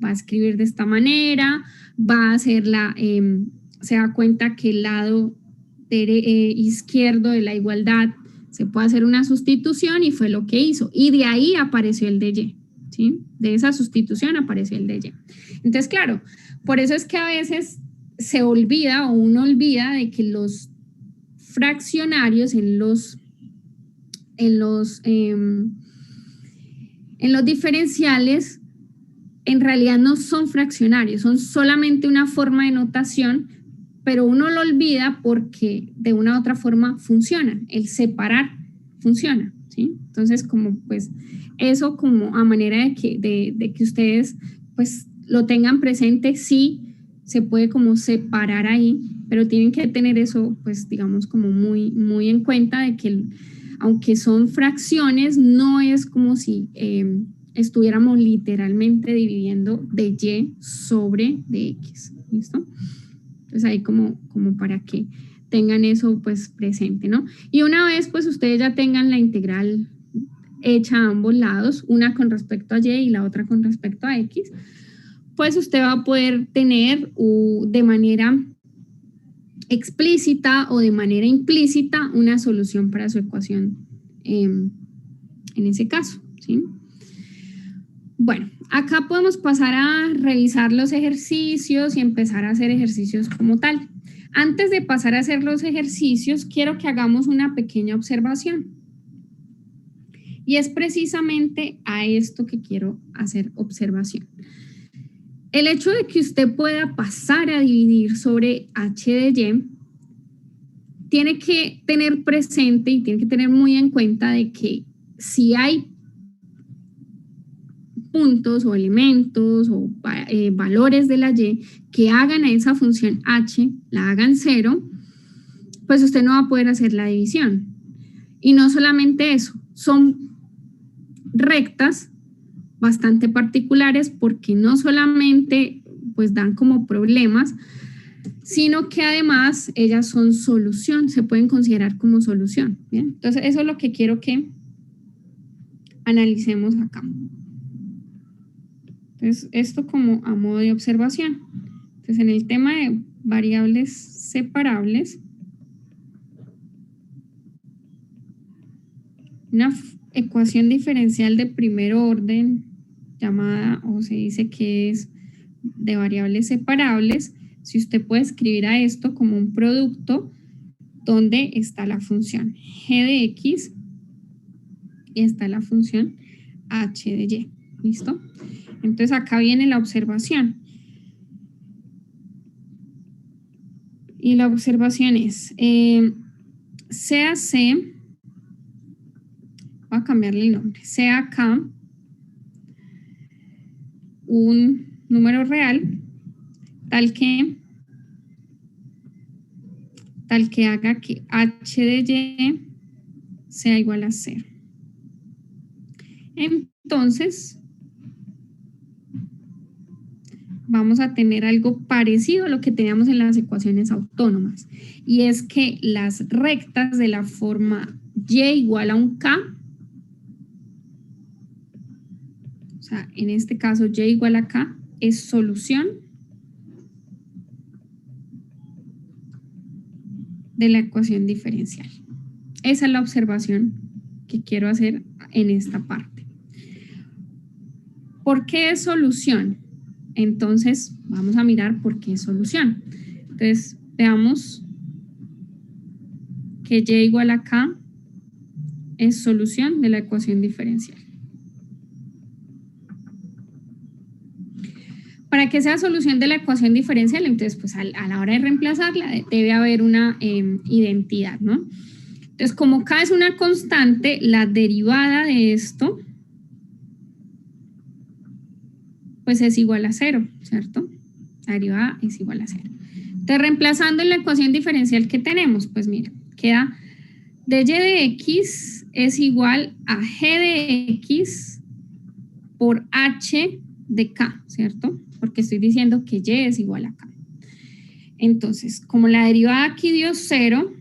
va a escribir de esta manera, va a hacerla, se da cuenta que el lado izquierdo de la igualdad se puede hacer una sustitución y fue lo que hizo. Y de ahí apareció el de y, ¿sí? De esa sustitución apareció el de y. Entonces, claro, por eso es que a veces se olvida o uno olvida de que los fraccionarios en los diferenciales en realidad no son fraccionarios, son solamente una forma de notación, pero uno lo olvida porque de una u otra forma funciona, el separar funciona, ¿sí? Entonces, como pues eso como a manera de que ustedes pues lo tengan presente, sí se puede como separar ahí, pero tienen que tener eso pues digamos como muy en cuenta de que aunque son fracciones, no es como si estuviéramos literalmente dividiendo de y sobre de x, ¿listo? Entonces ahí como para que tengan eso pues presente, ¿no? Y una vez pues ustedes ya tengan la integral hecha a ambos lados, una con respecto a y y la otra con respecto a x, pues usted va a poder tener de manera explícita o de manera implícita una solución para su ecuación en ese caso, ¿sí? Bueno, acá podemos pasar a revisar los ejercicios y empezar a hacer ejercicios como tal. Antes de pasar a hacer los ejercicios, quiero que hagamos una pequeña observación. Y es precisamente a esto que quiero hacer observación. El hecho de que usted pueda pasar a dividir sobre h de y tiene que tener presente y tiene que tener muy en cuenta de que si hay puntos o elementos o valores de la y que hagan a esa función h, la hagan 0, pues usted no va a poder hacer la división. Y no solamente eso, son rectas bastante particulares porque no solamente pues dan como problemas, sino que además ellas son solución, se pueden considerar como solución, ¿bien? Entonces eso es lo que quiero que analicemos acá. Entonces, esto como a modo de observación. Entonces, en el tema de variables separables, una ecuación diferencial de primer orden llamada, o se dice que es de variables separables, si usted puede escribir a esto como un producto donde está la función g de x y está la función h de y. ¿Listo? Entonces acá viene la observación. Y la observación es, sea C, voy a cambiarle el nombre, sea K un número real tal que haga que h de y sea igual a 0. Entonces, vamos a tener algo parecido a lo que teníamos en las ecuaciones autónomas, y es que las rectas de la forma y igual a un k, o sea, en este caso y igual a k, es solución de la ecuación diferencial. Esa es la observación que quiero hacer en esta parte. ¿Por qué es solución? Entonces, vamos a mirar por qué es solución. Entonces, veamos que y igual a k es solución de la ecuación diferencial. Para que sea solución de la ecuación diferencial, entonces, pues a la hora de reemplazarla debe haber una identidad, ¿no? Entonces, como k es una constante, la derivada de esto pues es igual a 0, ¿cierto? La derivada es igual a 0. Entonces, reemplazando en la ecuación diferencial que tenemos, pues mira, queda de y de x es igual a g de x por h de k, ¿cierto? Porque estoy diciendo que y es igual a k. Entonces, como la derivada aquí dio 0,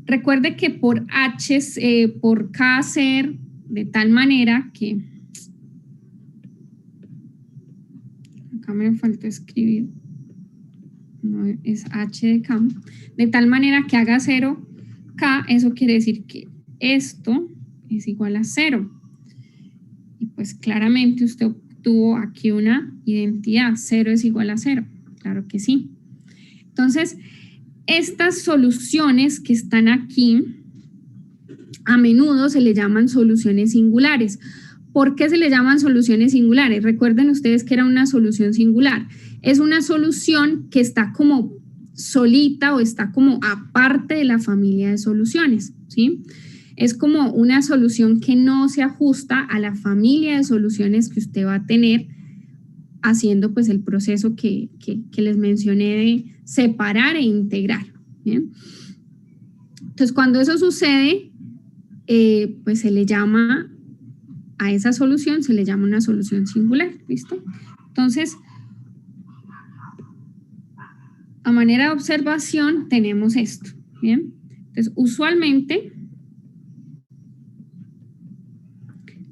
recuerde que por por k ser de tal manera que acá me faltó escribir, no, es h de k, de tal manera que haga 0 k, eso quiere decir que esto es igual a 0. Y pues claramente usted obtuvo aquí una identidad, 0 es igual a 0, claro que sí. Entonces, estas soluciones que están aquí, a menudo se le llaman soluciones singulares. ¿Por qué se le llaman soluciones singulares? Recuerden ustedes que era una solución singular. Es una solución que está como solita o está como aparte de la familia de soluciones, ¿sí? Es como una solución que no se ajusta a la familia de soluciones que usted va a tener haciendo pues el proceso que les mencioné de separar e integrar, ¿bien? Entonces, cuando eso sucede, pues se le llama a esa solución, se le llama una solución singular, ¿listo? Entonces, a manera de observación tenemos esto, ¿bien? Entonces, usualmente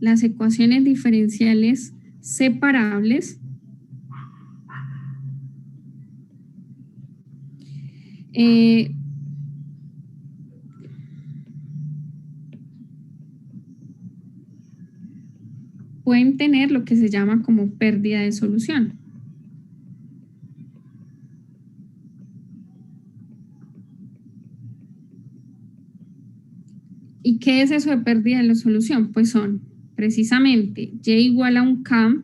las ecuaciones diferenciales separables pueden tener lo que se llama como pérdida de solución. ¿Y qué es eso de pérdida de la solución? Pues son precisamente y igual a un k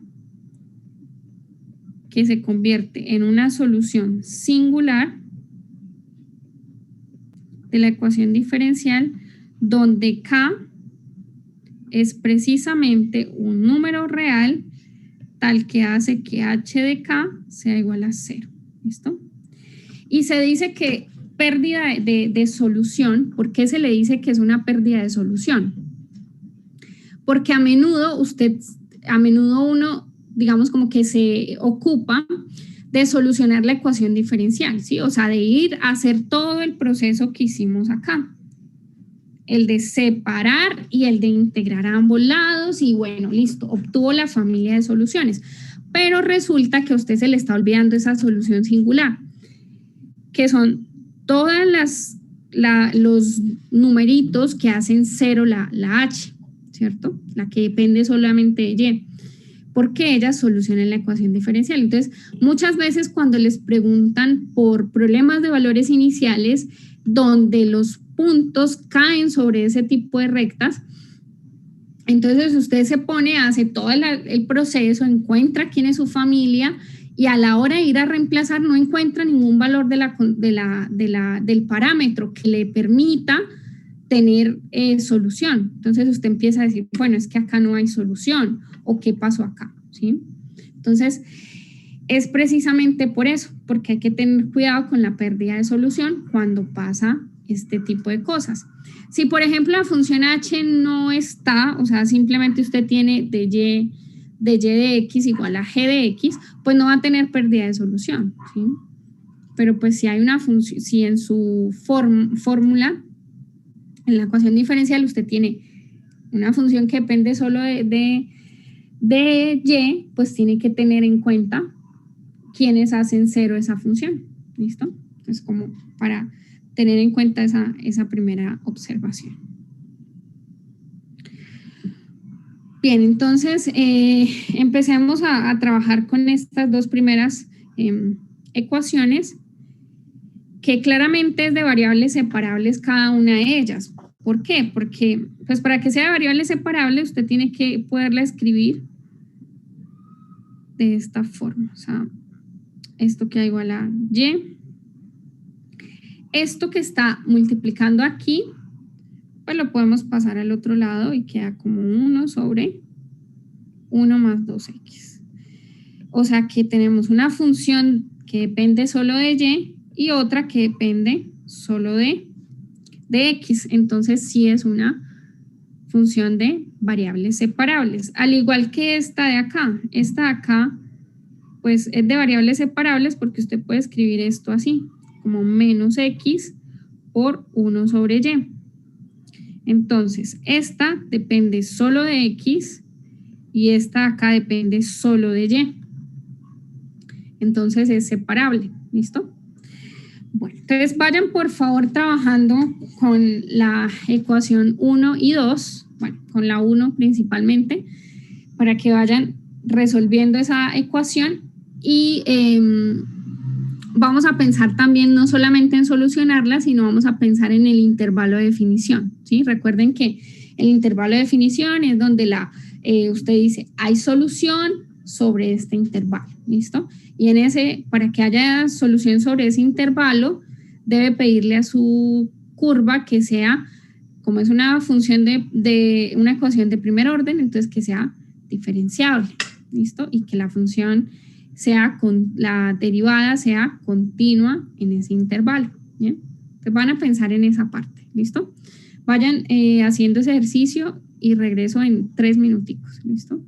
que se convierte en una solución singular de la ecuación diferencial, donde k es precisamente un número real tal que hace que h de k sea igual a 0. ¿Listo? Y se dice que pérdida de solución, ¿por qué se le dice que es una pérdida de solución? Porque a menudo uno, digamos, como que se ocupa de solucionar la ecuación diferencial, ¿sí? O sea, de ir a hacer todo el proceso que hicimos acá. El de separar y el de integrar a ambos lados y bueno, listo, obtuvo la familia de soluciones. pero resulta que a usted se le está olvidando esa solución singular, que son todas los numeritos que hacen cero la H, ¿cierto? La que depende solamente de Y, porque ellas solucionan la ecuación diferencial. Entonces, muchas veces cuando les preguntan por problemas de valores iniciales, donde los puntos caen sobre ese tipo de rectas, entonces usted se pone, hace todo el proceso, encuentra quién es su familia y a la hora de ir a reemplazar no encuentra ningún valor del parámetro que le permita tener solución. Entonces usted empieza a decir, bueno, es que acá no hay solución o qué pasó acá, ¿sí? Entonces es precisamente por eso, porque hay que tener cuidado con la pérdida de solución cuando pasa este tipo de cosas. Si por ejemplo la función h no está, o sea, simplemente usted tiene de y de x igual a g de x, pues no va a tener pérdida de solución, ¿sí? Pero pues si hay una función, si en su fórmula, en la ecuación diferencial, usted tiene una función que depende solo de y, pues tiene que tener en cuenta quiénes hacen cero esa función, ¿listo? Entonces, como para tener en cuenta esa primera observación. Bien, entonces empecemos a trabajar con estas dos primeras ecuaciones, que claramente es de variables separables cada una de ellas. ¿Por qué? Porque pues para que sea variable separable usted tiene que poderla escribir de esta forma. O sea, esto queda igual a y. Esto que está multiplicando aquí, pues lo podemos pasar al otro lado y queda como 1 sobre 1 más 2x. O sea que tenemos una función que depende solo de y otra que depende solo de x. Entonces sí es una función de variables separables. Al igual que esta de acá. Esta de acá pues es de variables separables porque usted puede escribir esto así, como menos x por 1 sobre y. Entonces, esta depende solo de x y esta acá depende solo de y. Entonces es separable, ¿listo? Bueno, entonces vayan por favor trabajando con la ecuación 1 y 2, bueno, con la 1 principalmente, para que vayan resolviendo esa ecuación y vamos a pensar también no solamente en solucionarla, sino vamos a pensar en el intervalo de definición, ¿sí? Recuerden que el intervalo de definición es donde usted dice, hay solución sobre este intervalo, ¿listo? Y en para que haya solución sobre ese intervalo, debe pedirle a su curva que sea, como es una función de una ecuación de primer orden, entonces que sea diferenciable, ¿listo? Y que la función la derivada sea continua en ese intervalo, ¿bien? Entonces van a pensar en esa parte, ¿listo? Vayan haciendo ese ejercicio y regreso en 3 minuticos, ¿listo?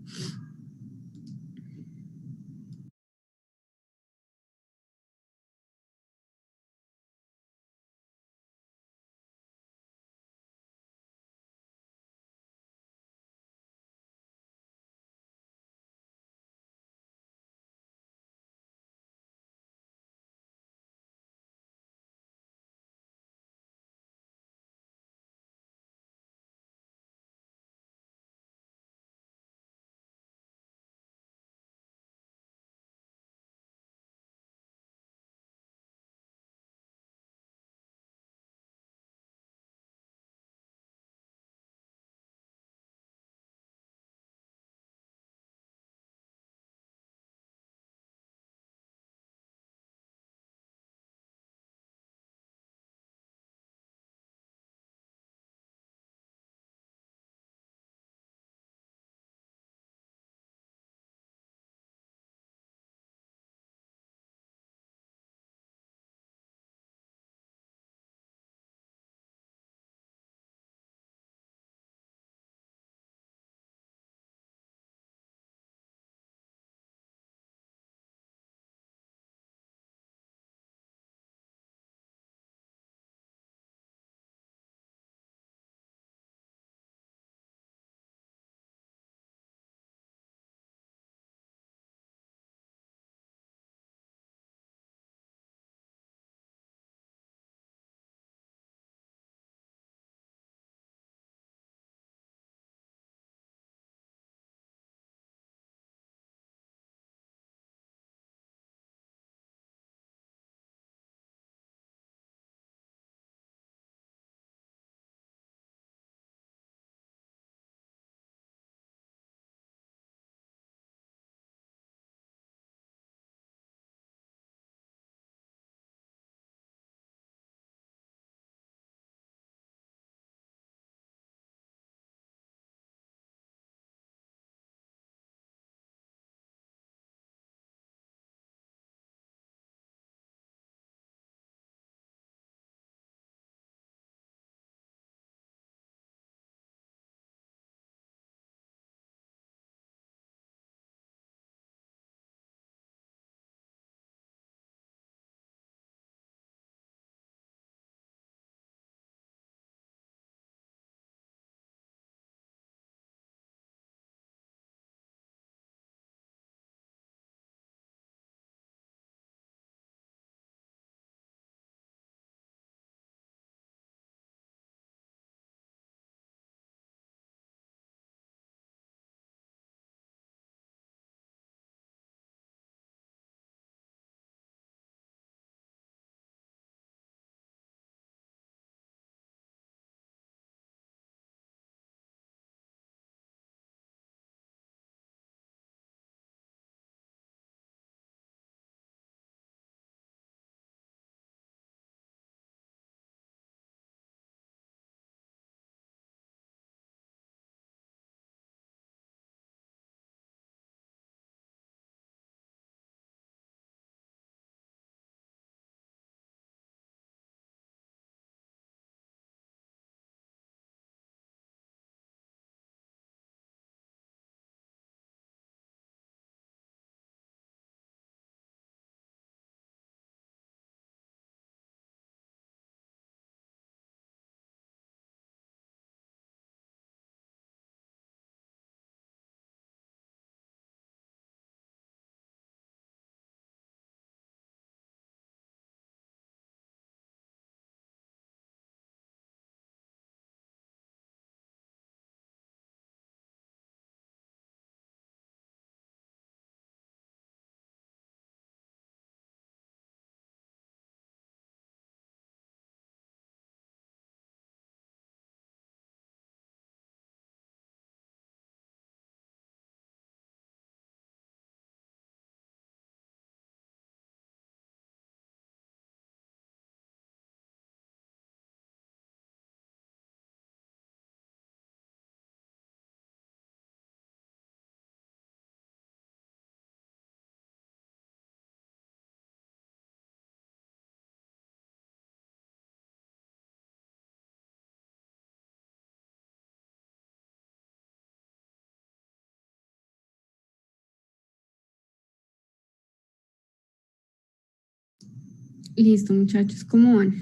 Listo, muchachos, ¿cómo van?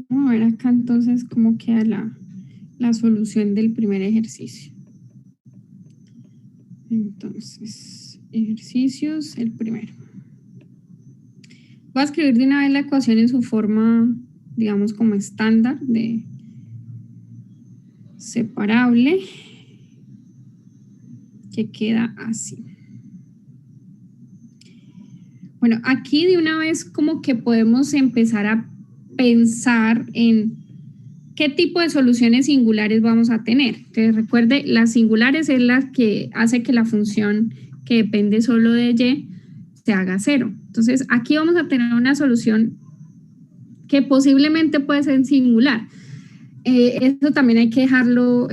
Vamos a ver acá entonces cómo queda la solución del primer ejercicio. Entonces, ejercicios, el primero. Voy a escribir de una vez la ecuación en su forma, digamos, como estándar de separable, que queda así. Bueno, aquí de una vez como que podemos empezar a pensar en qué tipo de soluciones singulares vamos a tener. Entonces recuerde, las singulares es la que hace que la función que depende solo de y se haga cero. Entonces aquí vamos a tener una solución que posiblemente puede ser singular. Eso también hay que dejarlo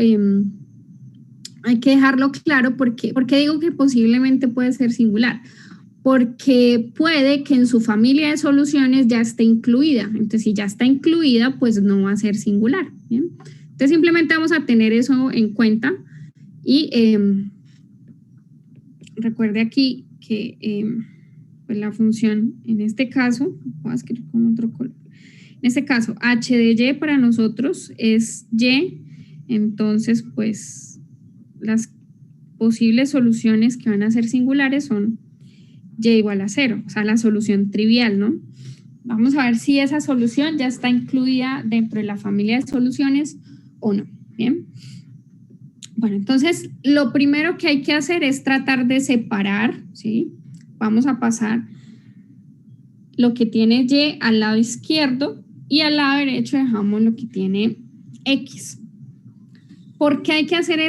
claro. ¿Por qué digo que posiblemente puede ser singular? Porque puede que en su familia de soluciones ya esté incluida. Entonces, si ya está incluida, pues no va a ser singular. ¿Bien? Entonces, simplemente vamos a tener eso en cuenta. Y recuerde aquí que pues la función, en este caso, voy a escribir con otro color. En este caso, h de y para nosotros es y. Entonces, pues, las posibles soluciones que van a ser singulares son y igual a 0, o sea, la solución trivial, ¿no? Vamos a ver si esa solución ya está incluida dentro de la familia de soluciones o no, ¿bien? Bueno, entonces, lo primero que hay que hacer es tratar de separar, ¿sí? Vamos a pasar lo que tiene y al lado izquierdo y al lado derecho dejamos lo que tiene x. ¿Por qué hay que hacer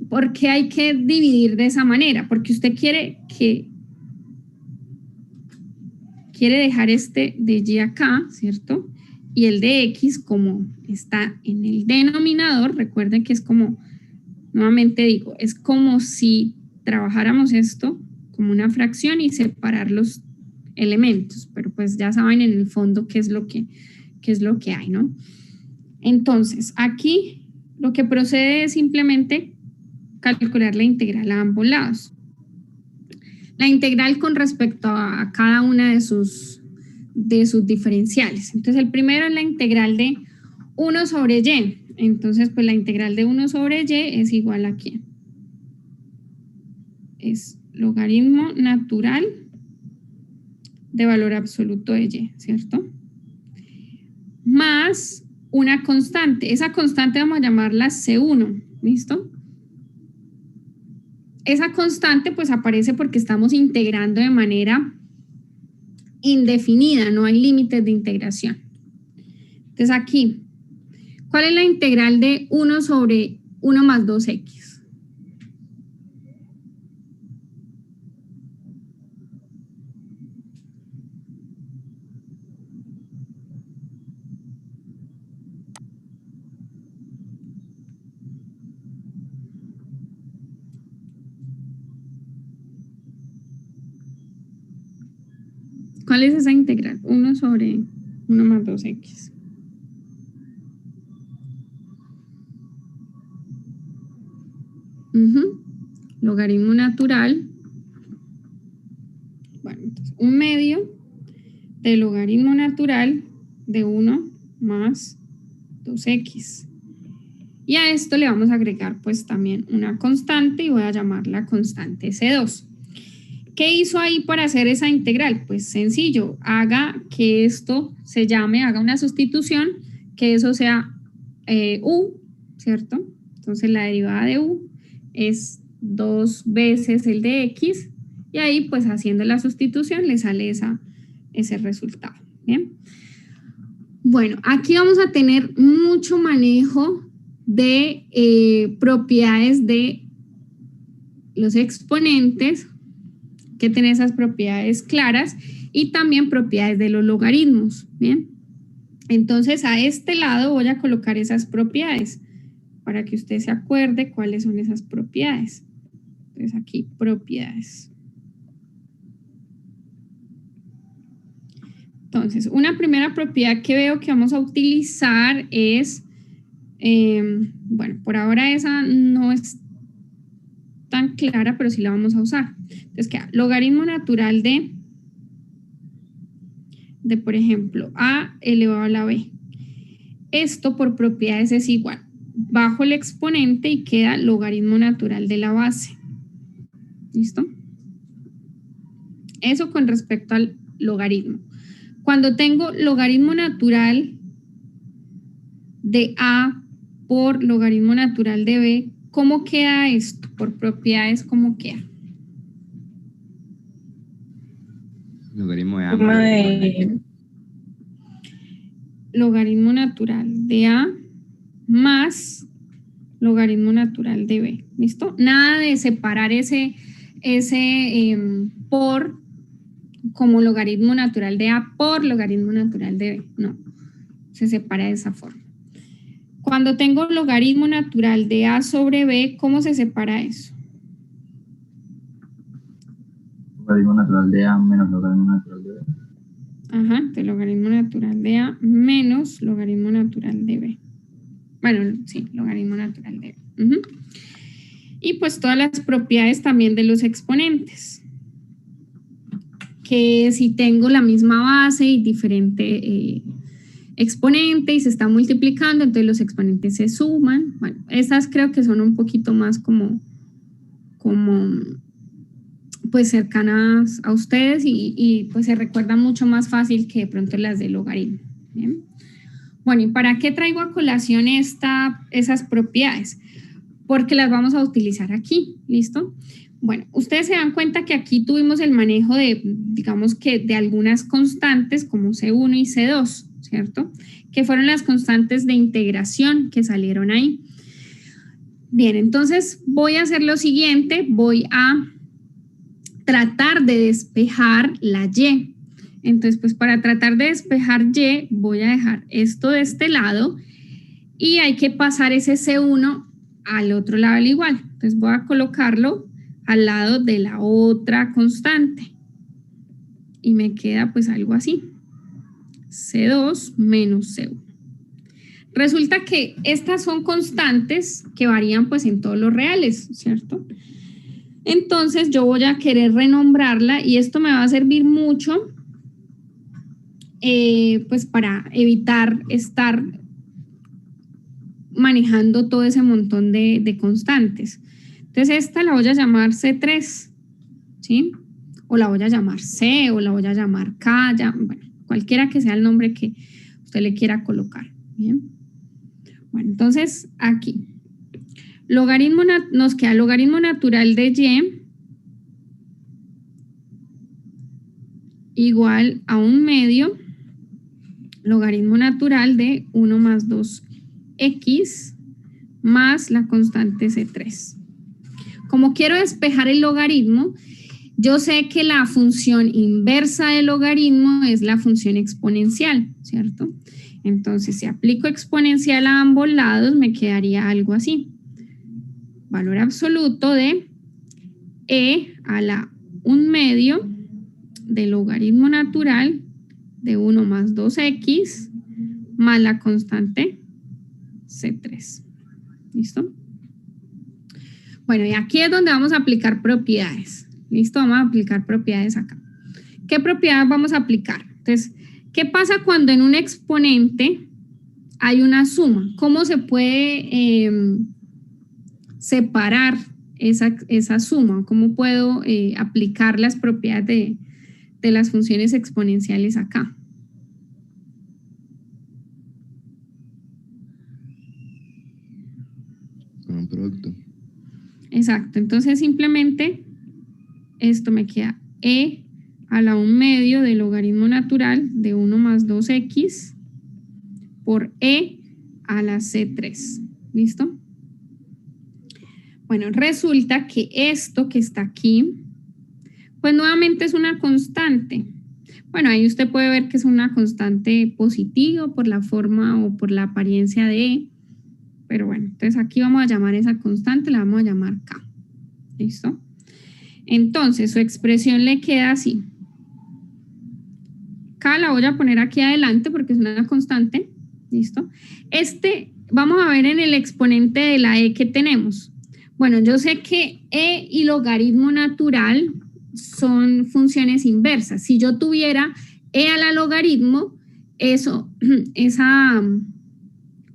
por qué hay que dividir de esa manera? Porque usted quiere dejar este de y acá, ¿cierto? Y el de x, como está en el denominador, recuerden que es como, nuevamente digo, es como si trabajáramos esto como una fracción y separar los elementos, pero pues ya saben en el fondo qué es lo que hay, ¿no? Entonces, aquí lo que procede es simplemente calcular la integral a ambos lados. La integral con respecto a cada una de sus diferenciales. Entonces, el primero es la integral de 1 sobre y. Entonces, pues la integral de 1 sobre y es igual a ¿qué? Es logaritmo natural de valor absoluto de y, ¿cierto? Más una constante. Esa constante vamos a llamarla C1, ¿listo? Esa constante pues aparece porque estamos integrando de manera indefinida, no hay límites de integración. Entonces aquí, ¿cuál es la integral de 1 sobre 1 más 2x? ¿Cuál es esa integral? 1 sobre 1 más 2x. Logaritmo natural. Bueno, entonces, un medio del logaritmo natural de 1 más 2x. Y a esto le vamos a agregar pues también una constante y voy a llamarla constante C2. ¿Qué hizo ahí para hacer esa integral? Pues sencillo, haga que esto se llame, haga una sustitución, que eso sea u, ¿cierto? Entonces la derivada de u es 2 veces el de x y ahí pues haciendo la sustitución le sale ese resultado, ¿bien? Bueno, aquí vamos a tener mucho manejo de propiedades de los exponentes, que tener esas propiedades claras y también propiedades de los logaritmos, ¿bien? Entonces a este lado voy a colocar esas propiedades para que usted se acuerde cuáles son esas propiedades. Entonces aquí, propiedades. Entonces, una primera propiedad que veo que vamos a utilizar es, bueno, por ahora esa no es tan clara, pero sí la vamos a usar. Entonces queda logaritmo natural de por ejemplo, a elevado a la b. Esto por propiedades es igual. Bajo el exponente y queda logaritmo natural de la base. ¿Listo? Eso con respecto al logaritmo. Cuando tengo logaritmo natural de a por logaritmo natural de b, ¿cómo queda esto? Por propiedades, ¿cómo queda? Logaritmo de a Suma más de Logaritmo natural de a más logaritmo natural de b. ¿Listo? Nada de separar ese por como logaritmo natural de a por logaritmo natural de b. No, se separa de esa forma. Cuando tengo logaritmo natural de a sobre b, ¿cómo se separa eso? logaritmo natural de a menos logaritmo natural de b. Ajá, entonces logaritmo natural de a menos logaritmo natural de b. Bueno, sí, logaritmo natural de b. Y pues todas las propiedades también de los exponentes. Que si tengo la misma base y diferente exponente y se está multiplicando, entonces los exponentes se suman. Bueno, estas creo que son un poquito más como pues cercanas a ustedes y pues se recuerdan mucho más fácil que de pronto las de logaritmo. ¿Bien? Bueno, ¿y para qué traigo a colación esas propiedades? Porque las vamos a utilizar aquí, ¿listo? Bueno, ustedes se dan cuenta que aquí tuvimos el manejo de, digamos que de algunas constantes como C1 y C2, ¿cierto? Que fueron las constantes de integración que salieron ahí. Bien, entonces voy a hacer lo siguiente, voy a tratar de despejar la y. Entonces, pues para tratar de despejar y, voy a dejar esto de este lado y hay que pasar ese C1 al otro lado al igual. Entonces voy a colocarlo al lado de la otra constante y me queda pues algo así. C2 menos C1. Resulta que estas son constantes que varían pues en todos los reales, ¿cierto? Entonces yo voy a querer renombrarla y esto me va a servir mucho pues para evitar estar manejando todo ese montón de constantes. Entonces esta la voy a llamar C3, ¿sí? O la voy a llamar C, o la voy a llamar K, bueno, cualquiera que sea el nombre que usted le quiera colocar. ¿Bien? Bueno, entonces aquí nos queda logaritmo natural de y igual a 1/2 logaritmo natural de 1 más 2x más la constante C3. Como quiero despejar el logaritmo, yo sé que la función inversa del logaritmo es la función exponencial, ¿cierto? Entonces, si aplico exponencial a ambos lados, me quedaría algo así. Valor absoluto de e a la 1/2 del logaritmo natural de 1 más 2x más la constante C3. ¿Listo? Bueno, y aquí es donde vamos a aplicar propiedades. ¿Listo? Vamos a aplicar propiedades acá. ¿Qué propiedades vamos a aplicar? Entonces, ¿qué pasa cuando en un exponente hay una suma? ¿Cómo se puede separar esa suma? ¿Cómo puedo aplicar las propiedades de las funciones exponenciales acá? Con un producto. Exacto, entonces simplemente esto me queda e a la 1/2 del logaritmo natural de 1 más 2x por e a la C3. ¿Listo? Bueno, resulta que esto que está aquí, pues nuevamente es una constante. Bueno, ahí usted puede ver que es una constante positiva por la forma o por la apariencia de e. Pero bueno, entonces aquí vamos a llamar esa constante, la vamos a llamar K. ¿Listo? Entonces su expresión le queda así. K la voy a poner aquí adelante porque es una constante. ¿Listo? Vamos a ver en el exponente de la e que tenemos. Bueno, yo sé que e y logaritmo natural son funciones inversas. Si yo tuviera e a la logaritmo, esa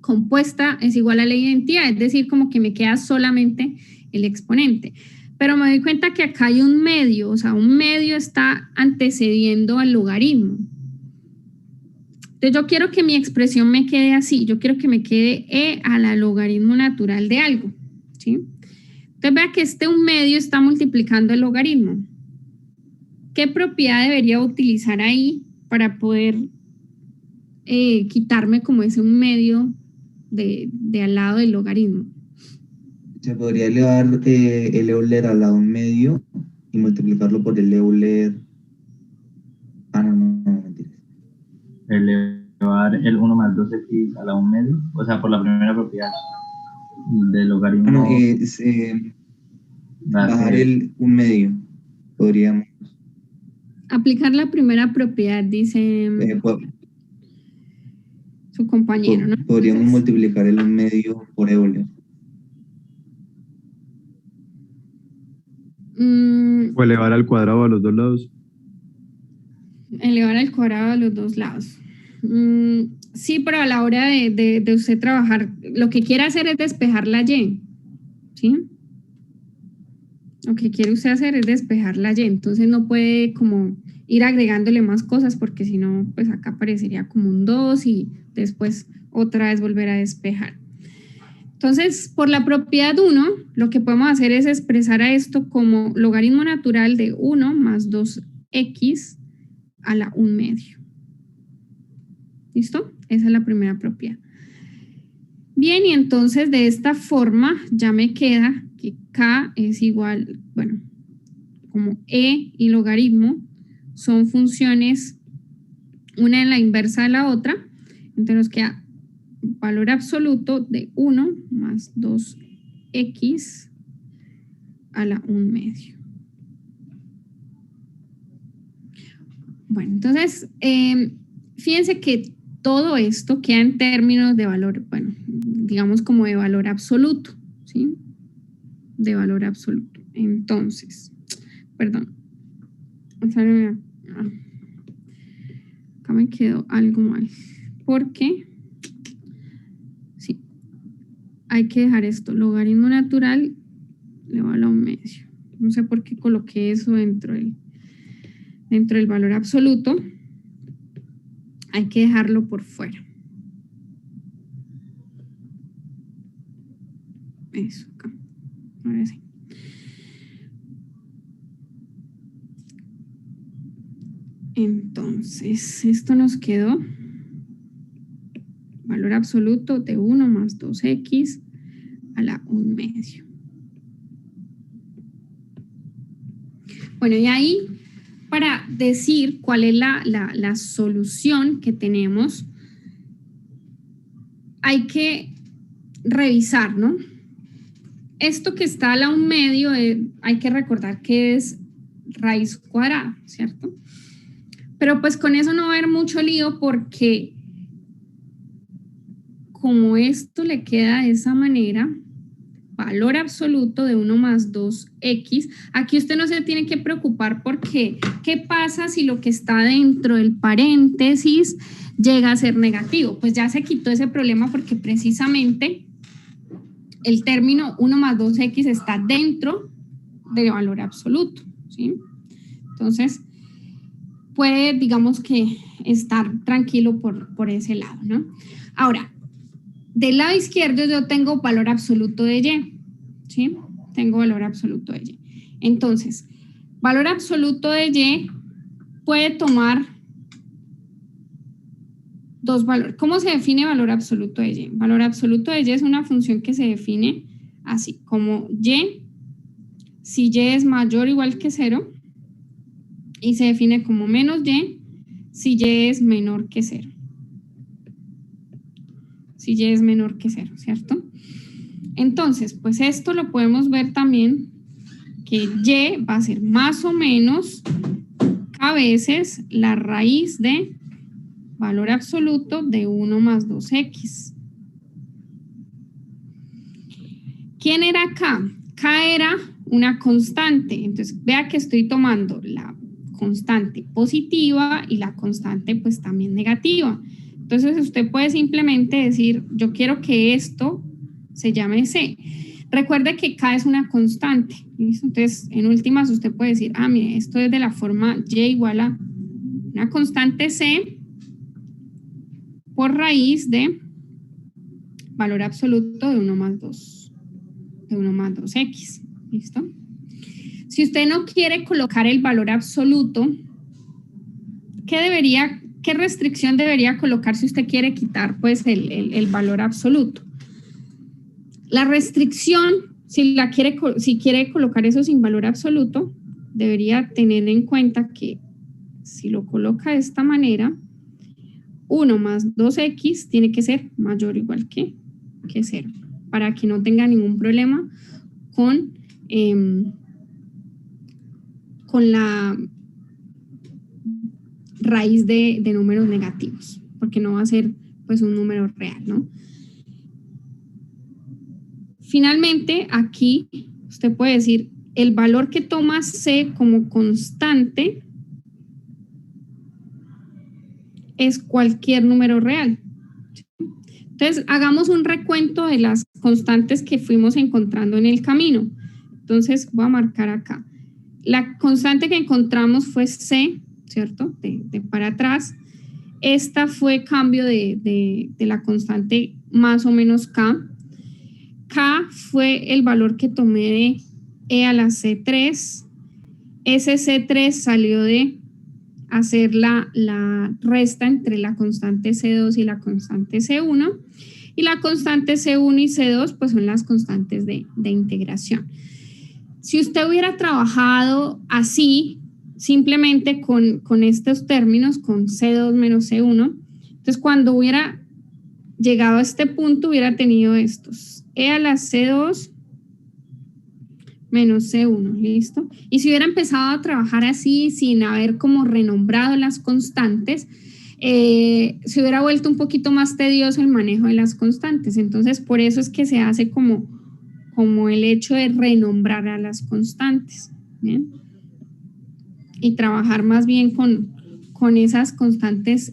compuesta es igual a la identidad, es decir, como que me queda solamente el exponente. Pero me doy cuenta que acá hay un medio, o sea, un medio está antecediendo al logaritmo. Entonces yo quiero que mi expresión me quede así, yo quiero que me quede e a la logaritmo natural de algo, ¿sí? Entonces vea que un medio está multiplicando el logaritmo. ¿Qué propiedad debería utilizar ahí para poder quitarme como ese un medio de al lado del logaritmo? Se podría elevar el Euler al lado medio y multiplicarlo por el Euler. Ah, no, mentira. Elevar el 1 más 2x a la 1 medio, o sea, por la primera propiedad del logaritmo. No, bajar el 1 medio. Podríamos. Aplicar la primera propiedad, dice su compañero, ¿no? Podríamos multiplicar el 1 medio por Euler. O elevar al cuadrado a los dos lados. Elevar al cuadrado a los dos lados. Sí, pero a la hora de usted trabajar, lo que quiere hacer es despejar la y, ¿sí? Lo que quiere usted hacer es despejar la y, entonces no puede como ir agregándole más cosas porque si no, pues acá aparecería como un 2 y después otra vez volver a despejar. Entonces, por la propiedad 1, lo que podemos hacer es expresar a esto como logaritmo natural de 1 más 2x a la 1 medio. ¿Listo? Esa es la primera propiedad. Bien, y entonces de esta forma ya me queda que k es igual, bueno, como e y logaritmo son funciones una en la inversa de la otra, entonces nos queda valor absoluto de 1 más 2x a la 1 medio. Bueno, entonces, fíjense que todo esto queda en términos de valor, bueno, digamos como de valor absoluto, ¿sí? De valor absoluto. Entonces, perdón. Acá me quedó algo mal. Porque, sí, hay que dejar esto. Logaritmo natural elevado a la 1 medio. No sé por qué coloqué eso dentro del valor absoluto. Hay que dejarlo por fuera. Eso, acá. Ahora sí. Entonces, esto nos quedó valor absoluto de 1 más 2x a la 1 medio. Bueno, y ahí, para decir cuál es la solución que tenemos, hay que revisar, ¿no? Esto que está a la 1 medio, hay que recordar que es raíz cuadrada, ¿cierto? Pero pues con eso no va a haber mucho lío porque como esto le queda de esa manera, valor absoluto de 1 más 2x, aquí usted no se tiene que preocupar porque ¿qué pasa si lo que está dentro del paréntesis llega a ser negativo? Pues ya se quitó ese problema porque precisamente el término 1 más 2x está dentro del valor absoluto, ¿sí? Entonces, puede, digamos que, estar tranquilo por ese lado, ¿no? Ahora, del lado izquierdo yo tengo valor absoluto de y, ¿sí? Tengo valor absoluto de y. Entonces, valor absoluto de y puede tomar dos valores. ¿Cómo se define valor absoluto de y? Valor absoluto de y es una función que se define así, como y, si y es mayor o igual que 0, y se define como menos y, si y es menor que 0. Si y es menor que 0, ¿cierto? Entonces, pues esto lo podemos ver también, que y va a ser más o menos a veces la raíz de valor absoluto de 1 más 2x. ¿Quién era acá? K era una constante, entonces vea que estoy tomando la constante positiva y la constante pues también negativa. Entonces usted puede simplemente decir, yo quiero que esto se llame C. Recuerde que K es una constante, ¿listo? Entonces en últimas usted puede decir, mire, esto es de la forma Y igual a una constante C por raíz de valor absoluto de 1 más 2, de 1 más 2x, ¿listo? Si usted no quiere colocar el valor absoluto, ¿qué restricción debería colocar si usted quiere quitar pues el valor absoluto? La restricción, si quiere colocar eso sin valor absoluto, debería tener en cuenta que si lo coloca de esta manera, 1 más 2x tiene que ser mayor o igual que 0, para que no tenga ningún problema con la raíz de números negativos, porque no va a ser pues un número real, ¿no? Finalmente, aquí usted puede decir el valor que toma C como constante es cualquier número real. Entonces, hagamos un recuento de las constantes que fuimos encontrando en el camino. Entonces, voy a marcar acá. La constante que encontramos fue C, ¿cierto? De para atrás. Esta fue cambio de la constante más o menos K. K fue el valor que tomé de E a la C3. Ese C3 salió de hacer la resta entre la constante C2 y la constante C1. Y la constante C1 y C2 pues son las constantes de integración. Si usted hubiera trabajado así, simplemente con estos términos, con C2 menos C1, entonces cuando hubiera llegado a este punto hubiera tenido estos. E a la C2 menos C1, ¿listo? Y si hubiera empezado a trabajar así, sin haber como renombrado las constantes, se hubiera vuelto un poquito más tedioso el manejo de las constantes. Entonces, por eso es que se hace como el hecho de renombrar a las constantes, ¿bien? Y trabajar más bien con esas constantes,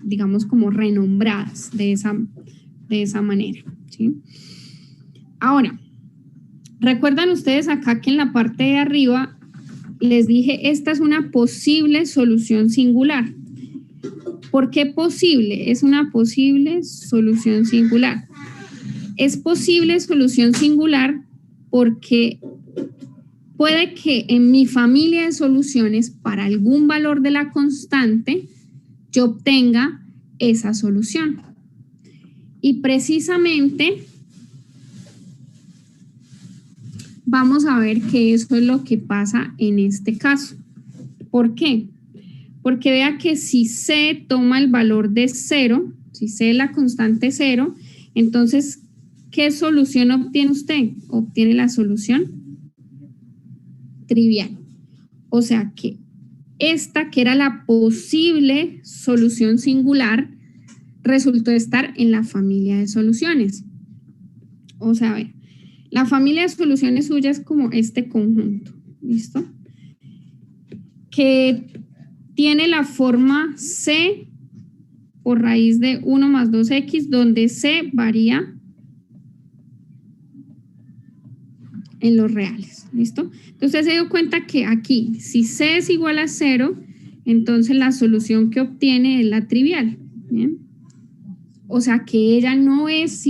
digamos, como renombradas de esa manera, ¿sí? Ahora, ¿recuerdan ustedes acá que en la parte de arriba les dije, esta es una posible solución singular? ¿Por qué posible? Es una posible solución singular. Es posible solución singular porque puede que en mi familia de soluciones, para algún valor de la constante, yo obtenga esa solución. Y precisamente vamos a ver que eso es lo que pasa en este caso. ¿Por qué? Porque vea que si C toma el valor de 0, si C es la constante 0, entonces, ¿qué solución obtiene usted? Obtiene la solución trivial. O sea que esta, que era la posible solución singular, resultó estar en la familia de soluciones. O sea, a ver, la familia de soluciones suya es como este conjunto, ¿listo? Que tiene la forma C por raíz de 1 más 2x, donde C varía en los reales, ¿listo? Entonces se dio cuenta que aquí, si C es igual a 0, entonces la solución que obtiene es la trivial, ¿bien? O sea que ella no es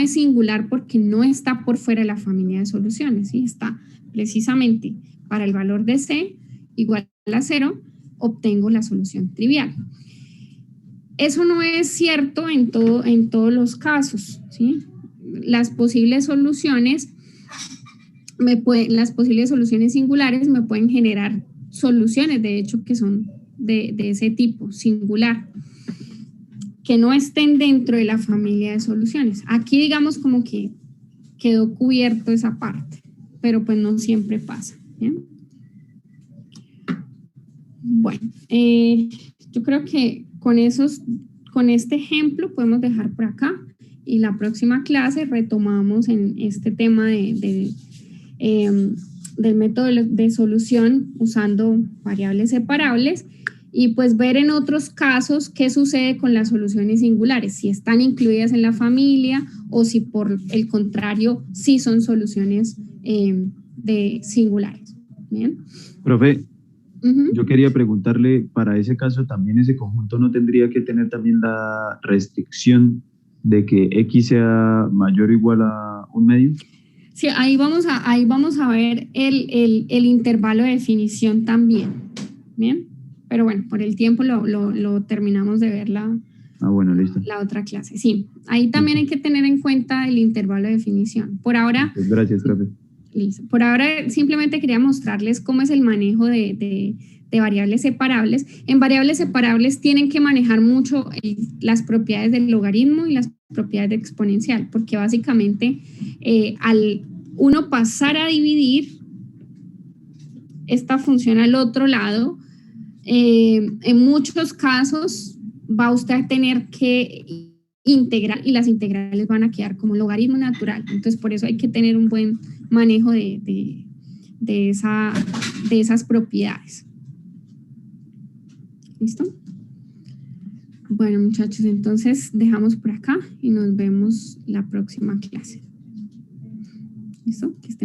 singular porque no está por fuera de la familia de soluciones, ¿sí? Está precisamente para el valor de C igual a 0, obtengo la solución trivial. Eso no es cierto en todos los casos, ¿sí? Las posibles soluciones singulares me pueden generar soluciones, de hecho, que son de ese tipo, singular, que no estén dentro de la familia de soluciones. Aquí digamos como que quedó cubierto esa parte, pero pues no siempre pasa, ¿bien? Bueno, yo creo que con este ejemplo podemos dejar por acá y la próxima clase retomamos en este tema del método de solución usando variables separables y pues ver en otros casos qué sucede con las soluciones singulares, si están incluidas en la familia o si por el contrario sí son soluciones de singulares. ¿Bien? Profe, yo quería preguntarle, para ese caso también ese conjunto no tendría que tener también la restricción de que X sea mayor o igual a un medio. Sí, ahí vamos a ver el intervalo de definición también. Bien, pero bueno, por el tiempo lo terminamos de ver Bueno, listo. la otra clase. Sí, ahí también hay que tener en cuenta el intervalo de definición. Por ahora... Pues gracias, profe. Listo. Por ahora simplemente quería mostrarles cómo es el manejo de variables separables. En variables separables tienen que manejar mucho las propiedades del logaritmo y las propiedades de exponencial, porque básicamente al uno pasar a dividir esta función al otro lado, en muchos casos va usted a tener que integrar y las integrales van a quedar como logaritmo natural. Entonces, por eso hay que tener un buen manejo de esas propiedades. ¿Listo? Bueno, muchachos, entonces dejamos por acá y nos vemos la próxima clase. ¿Listo? Que estén